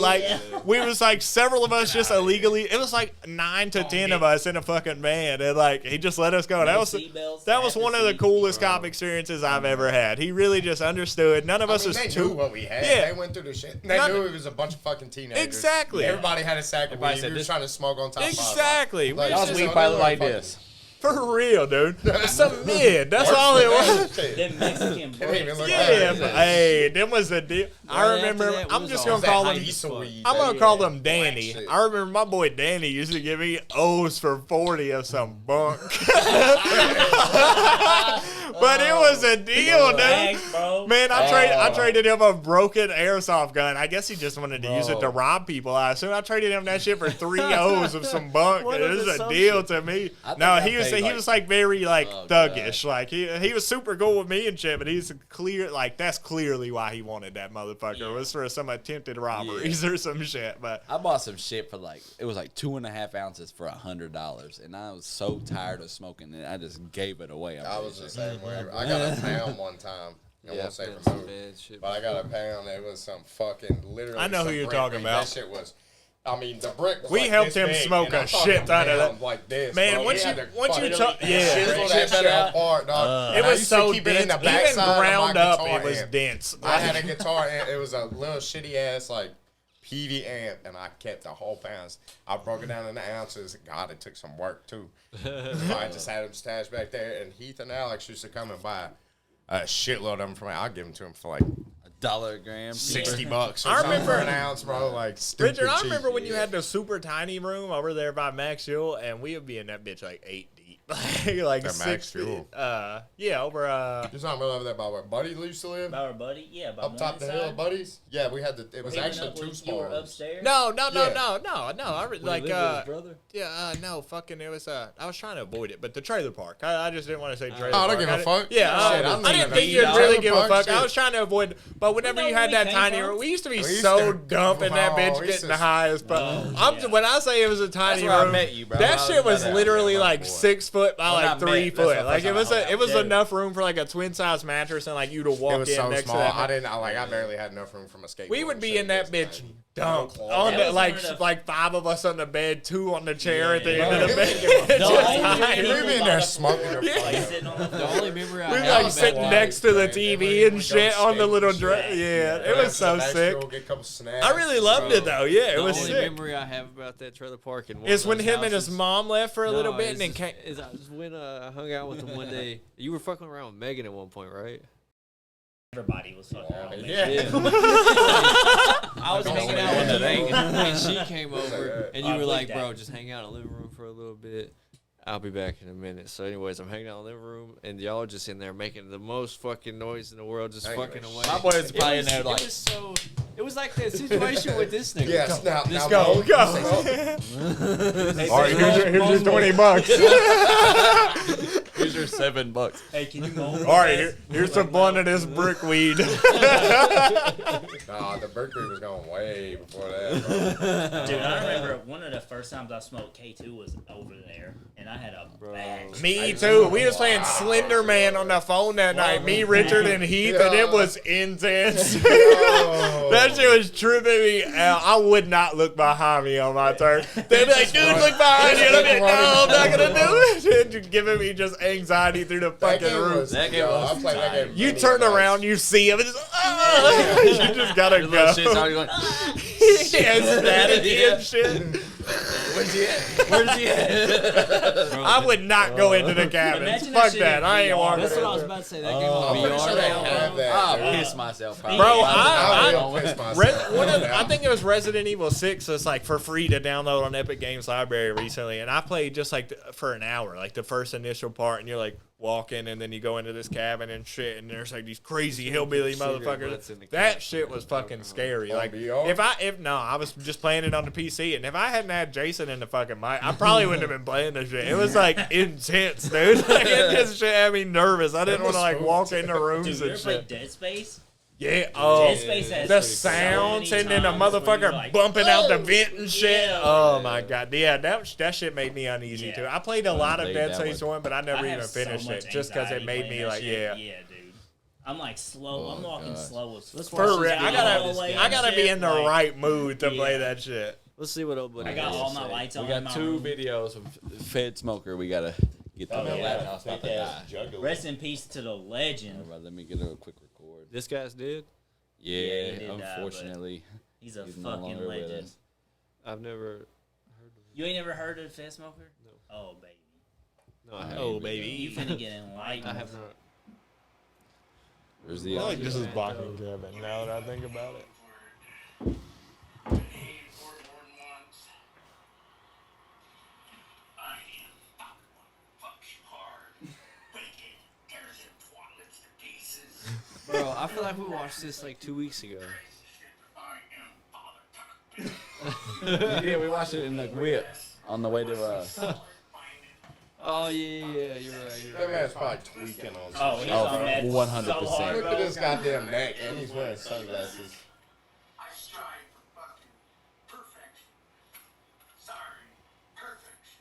we was like, several of us just illegally, it was like 9 to 10 of us in a fucking van. And like, he just let us go. That was one of the coolest cop experiences I've ever had. He really just understood. None of us was they knew what we had. Yeah. They went through the shit. They knew it was a bunch of fucking teenagers. Exactly. Everybody had a sack of weed. We were trying to smoke on top of Exactly. Like, Y'all's weed probably like this. For real, dude. Some mid. That's all it was. Them Mexican bricks. Yeah, hey, them was a deal. I remember. I'm just gonna call them. I'm gonna call them Danny. I remember my boy Danny used to give me O's for 40 of some bunk. But it was a deal, dude. Man, I traded him a broken airsoft gun. I guess he just wanted to use it to rob people. I assume I traded him that shit for 3 O's of some bunk. It was a deal to me. No, he was like very like thuggish. Like he was super cool with me and shit, but he's clear like that's clearly why he wanted that motherfucker. It was for some attempted robberies or some shit. But I bought some shit for like it was like 2.5 ounces for $100, and I was so tired of smoking it, I just gave it away. I was the same way. I got a pound one time. I won't say for who, but I got a pound. It was some fucking literally. I know who you're talking about. That shit was. I mean, the brick was we like helped this him big, smoke a shit ton of that. Like this, man, bro. once you talk, chisel that shit apart, dog. It was so keep it in dense. the backside Even ground of up, my it was amp. dense. I had a guitar amp. It was a little shitty ass like PV amp, and I kept the whole pounds. I broke it down into ounces. God, it took some work too. I just had them stashed back there, and Heath and Alex used to come and buy a shitload of them from me. I'll give them to him for like $1 a gram, $60. I remember an ounce, bro. Like stupid Richard, I cheap. remember when you had the super tiny room over there by Max Fuel, and we would be in that bitch like 8 deep, like That 6 Max feet. Fuel? Yeah, over You're talking about over there by where Buddy used to live? By our buddy, yeah. By Up top the hill, side. Buddies? Yeah, we had the. It was Even actually up two when small You were rooms. upstairs. No. Brother? Fucking it was I was trying to avoid it, but the trailer park. I just didn't want to say trailer park. I don't give a fuck. Yeah, Shit, I didn't even think you'd know. really give a Trailer fuck. park, I was trying to avoid it, but whenever You know you had where that we came tiny from? room, we used to be We used so to- dump in that bitch, we used getting to- the highest. When I say it was a tiny That's where I room, met you, bro. that I shit was met literally you. like 6 foot by Well, like not 3 met. That's foot. the Like first time I hung it was out. enough room for like a twin size mattress and like you to walk It was in so next small. to that. I barely had enough room from a skateboard. We would be Shit, in that it's bitch tiny. dumped No on That the was like one of the- like 5 of us on the bed, 2 on the chair at the end of the Bro, bed. The Just only hiding. people We be in there smoking on or the floor, playing. sitting on the The floor. only memory I We have like about sitting that- next to the man. TV and We shit go on the little skate dress. and Yeah, shit. it was so Back sick. school, get a couple snacks. I really loved it though. Yeah, it The was only sick. memory I have about that trailer park and It's when him and his mom left for a little bit and then came. Is when I hung out with him one day. You were fucking around with Megan at one point, right? Everybody was fucking around. with me. Yeah. I was hanging out with That you, ain't- and she came over, and you Oh, were like, big "Bro, daddy. just hang out in the living room for a little bit. I'll be back in a minute." So, anyways, I'm hanging out in the living room, and y'all just in there making the most fucking noise in the world, just Ain't fucking no away. My boys It probably in was- there like, it was like that situation with this nigga. Yes, now Let's Mo, go. All right, here's your $20. here's your $7. Hey, can you mold? All right, here's some blunt of this brick weed. Nah, the Berkeley was going way before that. Bro. Dude, I remember one of the first times I smoked K2 was over there, and I had a bag. Me too. We was playing Slender Man on the phone that night. Me, Richard, and Heath, and it was intense. That shit was tripping me out. I would not look behind me on my turn. They'd be like, "Dude, look behind you." And I'd be like, "No, I'm not gonna do it." Just giving me just anxiety through the That fucking game room. was. That game yo, was I played that game. You many turn times. around, you see him, and just, you just gotta Your little shit's go. already going, Yeah, staticky and shit. where's he at? Where's he at? I would not go into the cabins. Imagine that Fuck shit that. in I ain't VR. walking. That's what I was in about to say. That I'm game on pretty sure they VR. have that. I'll dude. piss myself. Bro, I will piss myself. I think it was Resident Evil 6 was like for free to download on Epic Games Library recently, and I played just like for an hour, like the first initial part, and you're like, walking, and then you go into this cabin and shit, and there's like these crazy hillbilly Cigarette motherfuckers. butts in the That cabin. shit was fucking scary. Like VR? I was just playing it on the PC, and if I hadn't had Jason in the fucking mic, I probably wouldn't have been playing this shit. It was like intense, dude. Like, it just shit had me nervous. I didn't want to like walk into rooms Dude, you and ever played shit. Dead Space? Yeah, oh, Dead Space has the so sounds many and then a times where motherfucker you're like, bumping out the "Oh, vent and shit. yeah." Oh my god, yeah, that shit made me uneasy Yeah. too. I played a lot of played Dead that Space 1, but I never I even have finished so much it just because it anxiety made playing me that like, shit. yeah. Yeah, dude. I'm like slow. I'm walking God. slow as fuck. For real, I I gotta be in the right mood to play Yeah. that shit. Let's see what old buddy I got has all to my say. lights on. We in got my 2 room. videos of FedSmoker. We gotta get to Oh, the yeah. laptop's about to die. Rest in peace to the legend. All right, let me get a quick record. This guy's dead. Yeah, Yeah, he did die, but- unfortunately. He's a He's no fucking longer with legend. us. I've never heard of You ain't never heard of FedSmoker? No. Oh baby, No, I haven't. Oh baby, you finna get enlightened. I have not. Where's I the feel like audio? this is blocking Kevin. Now that I think about it. Bro, I feel like we watched this like 2 weeks ago. Yeah, we watched it in the whip on the way to Oh yeah, you're right. You're That right. man's probably tweaking on Oh, he's Oh, on that 100%. so hard, Look bro. at this goddamn neck, and he's wearing sunglasses. I strive for fucking perfection. Sorry, perfection.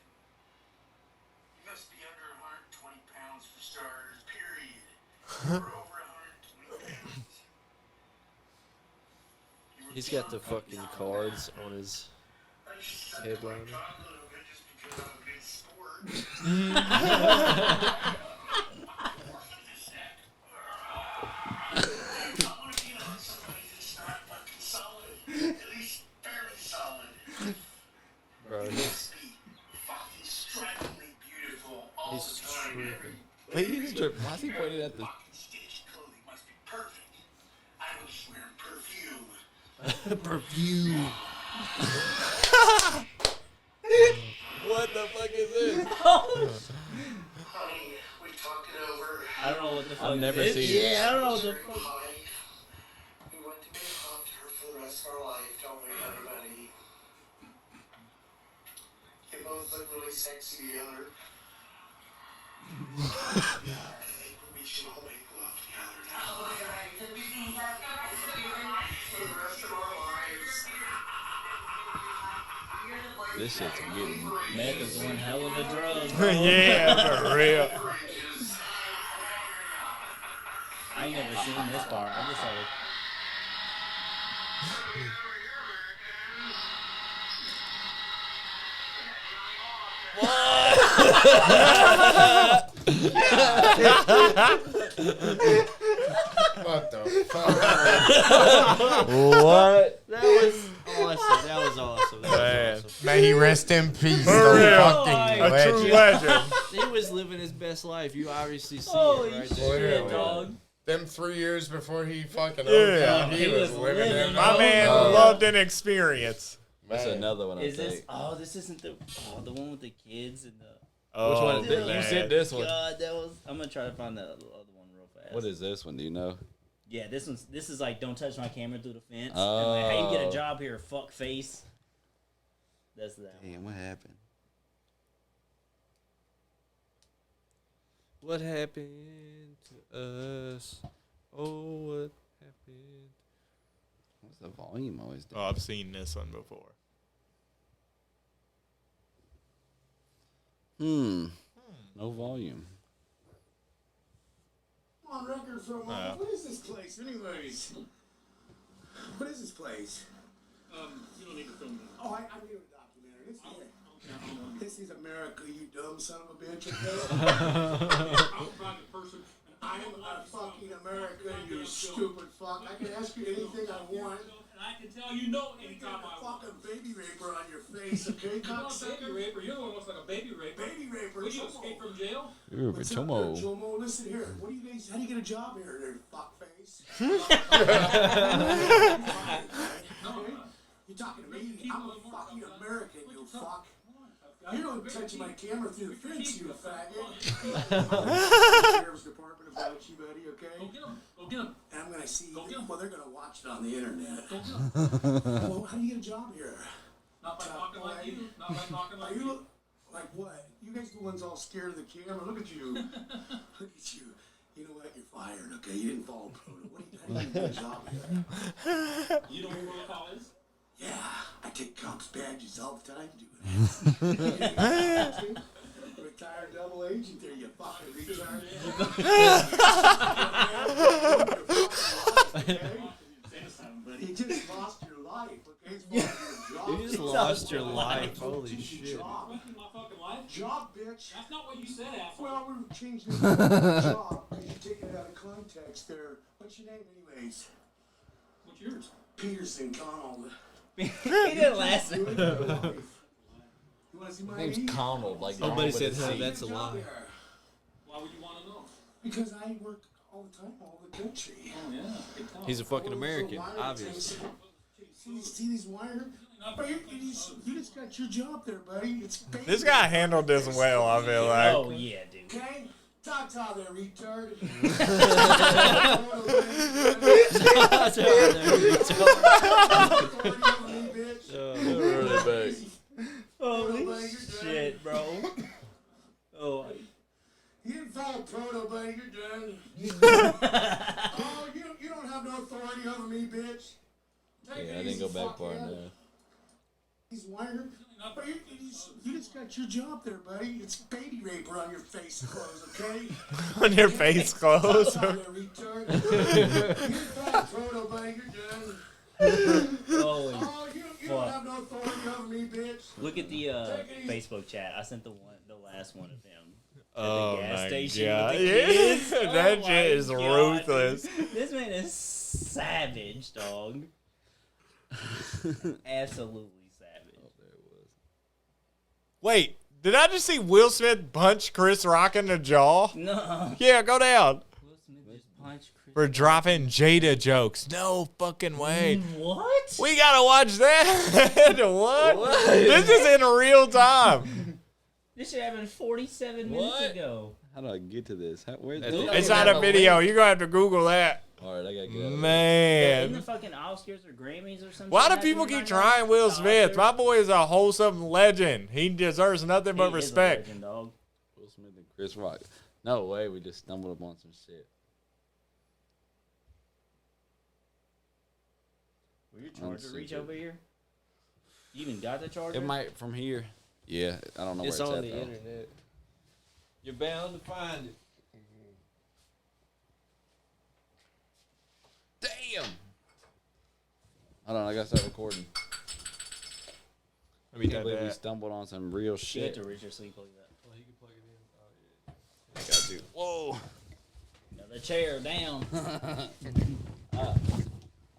You must be under 120 pounds for starters, period. You're over 120 pounds. He's got the fucking cards on his headliner. Bro, he's tripping. He's tripping. Why's he pointing at the... Perfume. What the fuck is this? Honey, we talked it over. I don't know what the fuck. I've never it seen is. it. Yeah, I don't know what the fuck. We want to be after for the rest of our life, don't we, everybody? You both look really sexy together. We should all make love together now. For the rest of our lives. This shit's getting... Meth is one hell of a drug. Yeah, for real. I ain't never seen this part. I just saw it. What the fuck? What? That was awesome. That was awesome. That Man. was awesome. May he rest in peace, For the real. fucking A legend. true legend. He was living his best life. You obviously see Holy it right shit, there. Literally. dog. Them 3 years before he fucking Yeah. OD'd, he was living living, it. My man loved an experience. That's Man. another one I Is this? think. Oh, this isn't the one with the kids and the. Oh, one? You man. said this one. God, that was. I'm gonna try to find the other one real fast. What is this one? Do you know? Yeah, this one's. This is like don't touch my camera through the fence. And like, how you get Oh. a job here, fuck face. That's that. one. Damn, what happened? What happened to us? Oh, what happened? What's the volume always do? Oh, I've seen this one before. No volume. On record for a moment. What is this place, anyways? What is this place? You don't need to film that. Oh, I need a documentary. This is America, you dumb son of a bitch. Okay? I'm a private person. I am a fucking American, you stupid fuck. I can ask you anything I want. And I can tell you no You anytime got I a want. fucking baby raper on your face, okay, You're not a cocksucker? baby raper. You're the one who looks like a baby raper. Baby raper. Will you Jomo. escape from jail? Ooh, What's up Chomo. there, Jomo? Listen here. What do you guys? How do you get a job here, there, fuckface? Okay? You talking to me? I'm a fucking American, you fuck. You don't touch my camera through the fence, you faggot. Sheriff's Department about you, buddy, okay? Go get him. Go get him. And I'm gonna see. Go get 'em. Well, they're gonna watch it on the internet. Go get him. Well, how do you get a job here? Not by talking like you. Not by talking Are like you. you like what? You guys the ones all scared of the camera. Look at you. Look at you. You know what? You're fired. Okay, you didn't follow protocol. How do you get a job here? You know who protocol is? Yeah, I take cops badges all the time doing it. Retired double agent there, you fucking retard. You just lost your life, okay? It's part of your job. You just lost your life. Holy shit. Job. Fucking my fucking life. Job, bitch. That's not what you said, asshole. Well, we're changing the job because you're taking it out of context there. What's your name, anyways? What's yours? Peterson Connell. He didn't last. You want to see my Name's ID? Conald. Like Nobody Donald said with a huh, C. that's a lie. Why would you want to know? Because I work all the time, all the country. Oh, yeah. Big time. He's a fucking American, obviously. See these wires? You just got your job there, buddy. It's basic. This guy handled this well, I feel like. Oh yeah, dude. Okay? Ta-ta there, retard. Really big. Holy shit, bro. Oh. You didn't follow proto, buddy. You're done. Oh, you don't have no authority over me, bitch. Take Yeah, it I didn't easy, go back far fuckhead. enough. He's wired. But you just got your job there, buddy. It's baby raper on your face clothes, okay? On your face clothes. Ta-ta there, retard. You didn't follow proto, buddy. You're done. Holy Oh, you don't have no authority over me, bitch. Look at the Facebook chat. I sent the last one of him. Oh the gas my station god. with the Yeah. kids. That Oh shit is my God, ruthless. dude. This man is savage, dog. Absolutely savage. Wait, did I just see Will Smith punch Chris Rock in the jaw? No. Yeah, go down. Will Smith just punched Chris. For dropping Jada jokes. No fucking way. What? We gotta watch that. What? This is in real time. This shit happened 47 minutes ago. How do I get to this? Where's It's not a video. You're gonna have to Google that. All right, I gotta get out of In the Man. fucking Oscars or Grammys or something. Why do people keep trying Will Smith? My boy is a wholesome legend. He deserves nothing but respect. Legend, dog. Will Smith and Chris Rock. No way, we just stumbled upon some shit. Will your charger reach over here? You even got the charger? It might from here. Yeah, I don't know It's where it's on at the though. internet. You're bound to find it. Damn. Hold on, I gotta start recording. Let me I can't do believe we that. stumbled on some real You shit. have to reach your sleep plug that. Well, he can plug it in. Oh, yeah. I got to. Whoa. Another chair down.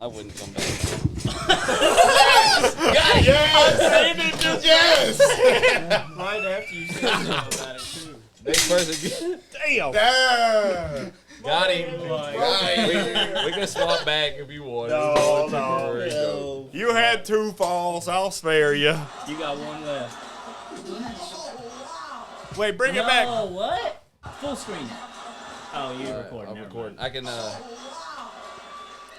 I wouldn't come back. Yes! Right after you said something about it, too. Next person. Damn. Got him. We can swap back if you want. No. No. You had 2 falls. I'll spare you. You got one left. Wait, bring it Oh, back. what? Full screen. Oh, you're recording. I'm never recording. mind. I can.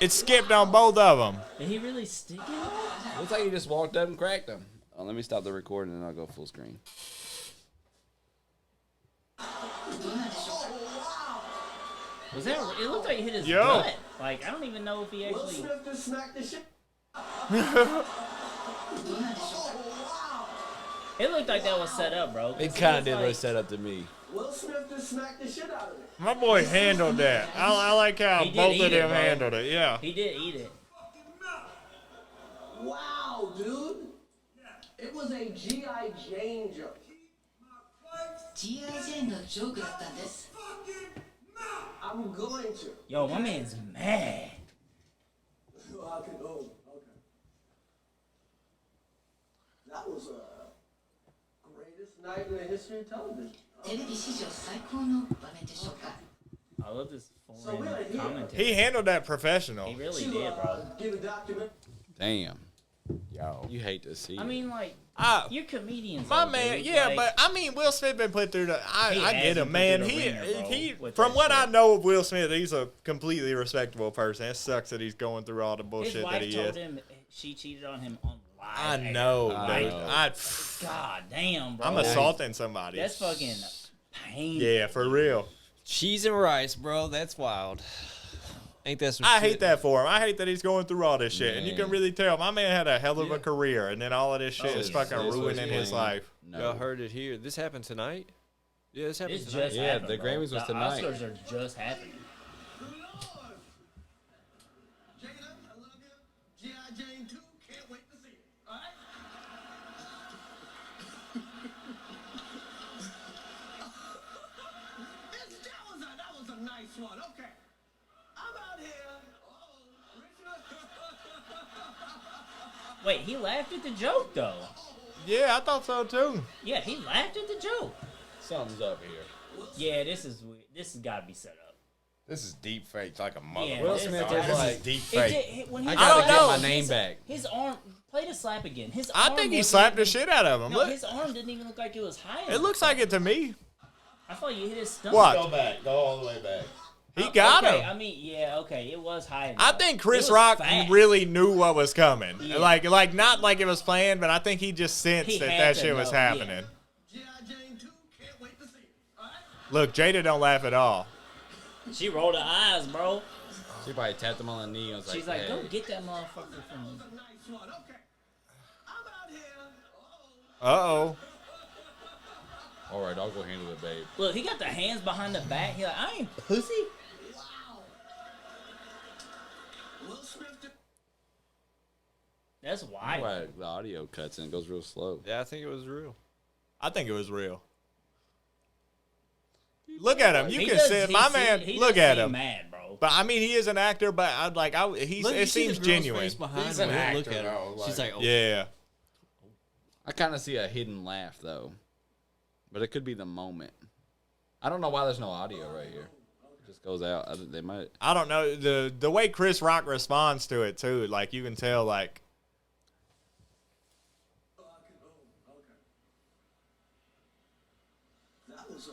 It skipped on both of them. Did he really stick it? Looks like you just walked up and cracked them. Oh, let me stop the recording and I'll go full screen. Was that? It looked like he hit his Yo. butt. Like I don't even know if he actually. just smacked the shit. It looked like that was set up, bro. It kind of did look set up to me. Will Smith just smacked the shit out of it. My boy handled that. I like how He did both eat of it, them bro. handled it. Yeah. He did eat it. Wow, dude. It was a G.I. Jane joke. G.I. Jane のジョークだったんです。 I'm going to. Yo, my man's mad. Oh, okay. That was greatest night in the history of television. テレビ史上最高の場面でしょうか。 I love this foreign commentary. He handled that professional. He really did, bro. Give a document. Damn. Yo. You hate to see I it. mean, like, You're comedians. My though, man, dude. yeah, Like, but I mean, Will Smith been put through the. I He get has him, been man. put through the ringer, bro, He with from that what I shit. know of Will Smith, he's a completely respectable person. It sucks that he's going through all the his bullshit that wife he told is. him she cheated on him on live. I air. know, I dude. know. God damn, bro. I'm assaulting somebody. That's fucking painful. Yeah, for real. Cheese and rice, bro. That's wild. Ain't that some I shit? hate that for him. I hate that he's going through all this shit. And you can Man. really tell my man had a hell of a career, and then all of this shit is fucking this was ruining his lame. life. No. Y'all heard it here. This happened tonight? Yeah, this happened It's tonight. just Yeah, happened, the bro. Grammys was the tonight. Oscars are just happening. Jada, I love you. G.I. Jane 2, can't wait to see it. All right? that was a nice one. Okay. I'm out here. Wait, he laughed at the joke though. Yeah, I thought so too. Yeah, he laughed at the joke. Something's up here. Yeah, this is weird. This has got to be set up. This is deep fake like a mother. Yeah, Will this Smith is- is This like, is deep It fake. did, when he I was gotta like, get know. my name his- back. His arm, play the slap again. His I arm think he wasn't slapped the even- shit out of him. No, Look, his arm didn't even look like it was high. it looks like it to me. I thought you hit his stomach. What? Go back. Go all the way back. He got okay, him. I mean, yeah, okay, it was high enough. I think Chris It was Rock fast. really knew what was coming. Yeah. Like not like it was planned, but I think he just sensed He that had that to shit was know, yeah. happening. G.I. Jane 2, can't wait to see it. All right? Look, Jada don't laugh at all. She rolled her eyes, bro. She probably tapped him on the knee and was like, She's like, hey. go get that motherfucker from me. That was a nice one. Okay. I'm out here. Uh-oh. All right, I'll go handle it, babe. Look, he got the hands behind the back. He like, I ain't pussy. Wow. Will Smith did That's That's wild. why the audio cuts and it goes real slow. yeah, I think it was real. I think it was real. Look at him. You He can does- see he my se- man. he Look does at seem him. mad, bro. But I mean, he is an actor. But it seems genuine. Face behind He's him. an Look actor, at her. though, She's like- like, oh, Yeah. I kind of see a hidden laugh though, but it could be the moment. I don't know why there's no audio right here. It just goes out. They might. I don't know the way Chris Rock responds to it too. Like you can tell. Like that was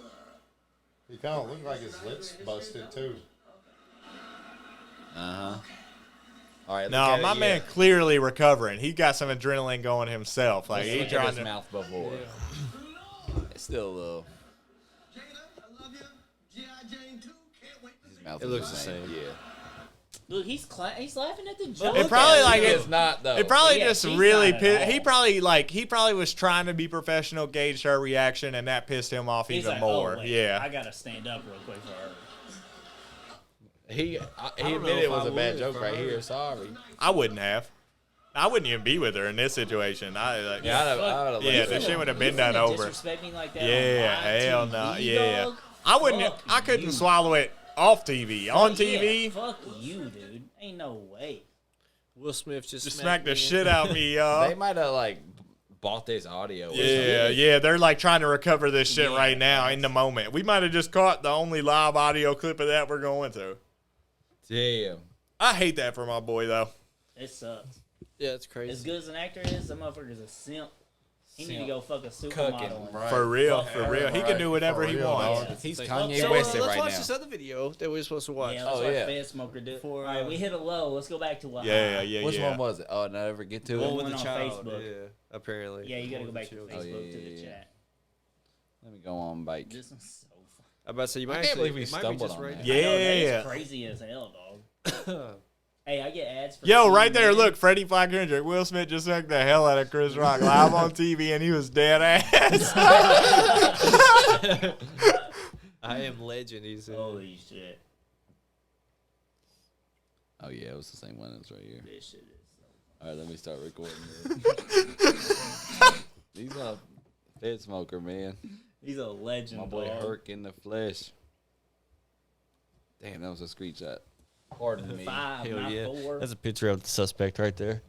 He kind of looked like his lips busted too. Uh huh. All right. no, look at my it, man yeah. clearly recovering. He got some adrenaline going himself. Like Let's he look at trying his to. mouth before. It's still a little. Jada, I love you. G.I. Jane 2, can't wait to see His mouth It is looks the same. Yeah. Look, he's laughing at the joke. It probably like It's not though. It probably Yeah, just she's really not at all. he probably was trying to be professional, gauge her reaction, and that pissed him off He's even like, more. oh, wait, Yeah. I gotta stand up real quick for her. He don't admitted know it if was I a bad would joke for right her. here. Sorry. I wouldn't have. I wouldn't even be with her in this situation. I like Yeah, I would have. Yeah, the shit would have been done over. Disrespect me like that Yeah, on live hell TV, no. Yeah. dog? I wouldn't Fuck I couldn't you. swallow it off TV. On Yeah, TV, fuck you, dude. Ain't no way. Will Smith just smack the me. shit out of me, y'all. They might have like bought this audio. Or Yeah, something. yeah, they're like trying to recover this shit Yeah, right now in the moment. We might have just caught the only live audio clip of that we're going to. Damn. I hate that for my boy though. It sucks. Yeah, it's crazy. As good as an actor is, that motherfucker's a simp. He need to Simp. go fuck a Cooking, supermodel. Right. For real, Fuck for real. He can do whatever he wants. Yeah. He's Like, Kanye so, West let's right watch now. this other video that we were supposed to watch. Yeah, that's Oh, what yeah. FedSmoker did. For, All right, we hit a low. Let's go back to a Yeah, high. yeah, Which yeah. one was it? Oh, not ever get to One it. with One the on child. Facebook. Yeah, apparently. Yeah, you gotta One go with back to the Facebook children. Oh, yeah, to the yeah, yeah. chat. Let me go on bike. This is so fun. I'm about to say, you might can't actually, believe we it might be stumbled just on right that. there. I know, that Yeah. is crazy as hell, dog. Hey, I get ads for Yo, TV right there, minutes. look, Freddie 500. Will Smith just sucked the hell out of Chris Rock live on TV, and he was dead ass. I am legend, he said. Holy shit. Oh yeah, it was the same one as right here. This shit is so All right, let me start recording. He's a FedSmoker, man. He's a legend, My boy dog. Herc in the flesh. Damn, that was a screenshot. Pardon me. 5, Hell not yeah. 4. That's a picture of the suspect right there.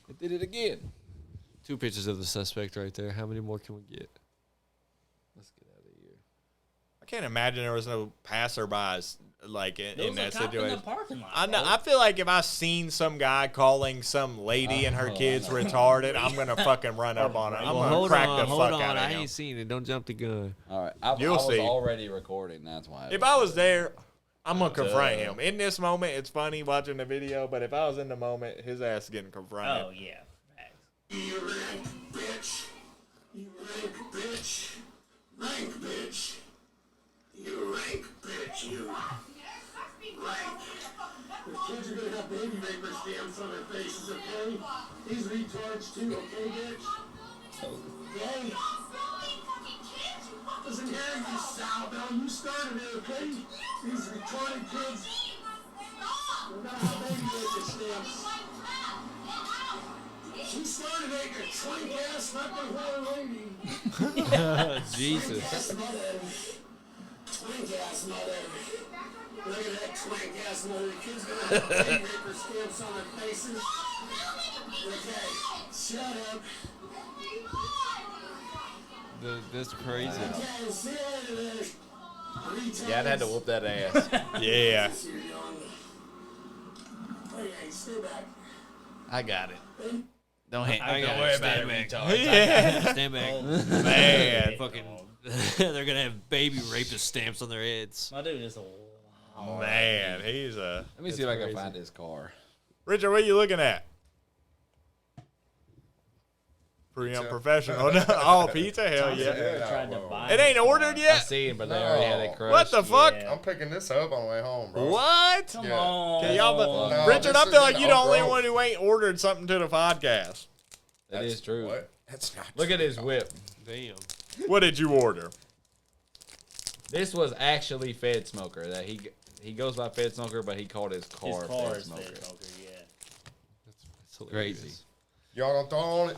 It did it again. 2 pictures of the suspect right there. How many more can we get? Let's get out of here. I can't imagine there was no passerbys like in There was that a cop in situation. the parking lot. I know. bro. I feel like if I seen some guy calling some lady and her kids retarded, I'm gonna fucking run up on her. I'm Well, gonna hold crack on, the hold fuck on. out of I him. ain't seen it. Don't jump the gun. All right, I You'll was see. already recording. That's why. If I was there, I'm gonna confront him. In this moment, it's funny watching the video, but if I was in the moment, his ass is getting confronted. Oh yeah. Facts. You rank bitch. You rank bitch. Rank bitch. You rank bitch. You rank. The kids are gonna have baby vapor stamps on their faces, okay? These retards too, okay, bitch? Okay? Doesn't hear you, Sal. Now you started it, okay? These retarded kids. They're gonna have baby vapor stamps. She started it, you twink ass fucking whore lady. Jesus. Ass mother. Twink ass mother. Look at that twink ass mother. The kids gonna have baby vapor stamps on their faces. Okay, shut up. That's crazy. Okay, sit there. Yeah, I'd had to whoop that ass. Yeah. Okay, stay back. I got it. Don't worry about it, Yeah. Stand back. Man. Fucking, they're gonna have baby rapist stamps on their heads. My dude is a Man, he's a. Let me see if I can find his car. Richard, what are you looking at? Pretty unprofessional. Oh, pizza? Hell yeah. tried to buy It ain't ordered I yet? seen, but they already had it crushed. What the fuck? Yeah. I'm picking this up on the way home, bro. What? Come Yeah. on. Can y'all, No, Richard, this I feel like isn't you're the only broke. one who ain't ordered something to the podcast. That is true. What? That's not Look at his whip. Damn. What did you order? This was actually FedSmoker. That he goes by FedSmoker, but he called his His car car is FedSmoker. FedSmoker, yeah. That's hilarious. Crazy. Y'all don't throw on it?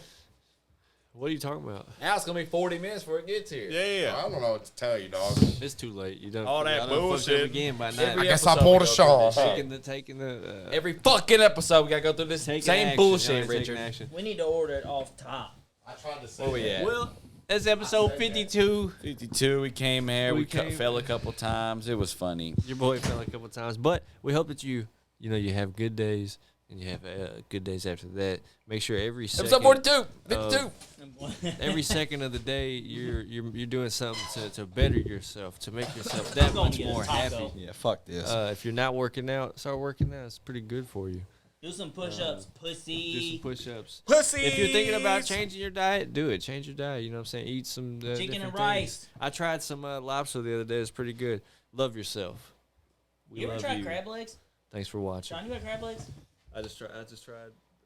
What are you talking about? Now it's gonna be 40 minutes before it gets here. Yeah. I don't know what to tell you, dog. It's too late. You done All that y'all done fucked up bullshit. again by not Every I guess I episode pulled we a go Shaw. through this shit. taking the Every fucking episode, we gotta go through this taking same action. bullshit, Y'all ain't taking Richard. action. We need to order it off top. I tried to say Where we at? Well, that's episode 52. 52. We came here. We We came- fell a couple times. It was funny. Your boy fell a couple times, but we hope that you have good days and you have good days after that. Make sure every second, Episode 42, 52. every second of the day, you're doing something to better yourself, to make yourself that gonna much get a more taco. happy. Yeah, fuck this. If you're not working out, start working out. It's pretty good for you. Do some push-ups, Do pussy. some push-ups. Pussy. If you're thinking about changing your diet, do it. Change your diet. You know what I'm saying? Eat some Chicken different and things. rice. I tried some lobster the other day. It's pretty good. Love yourself. We You ever love tried you. crab legs? Thanks for watching. John, you got crab legs? I just tried. You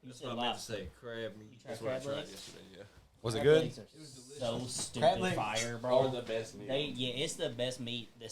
That's said what I meant to lobster. say. Crab meat. You tried That's what I crab tried legs? yesterday. Yeah. Was it Crab good? legs are so stupid fire, bro. the best meal. It's the best meat.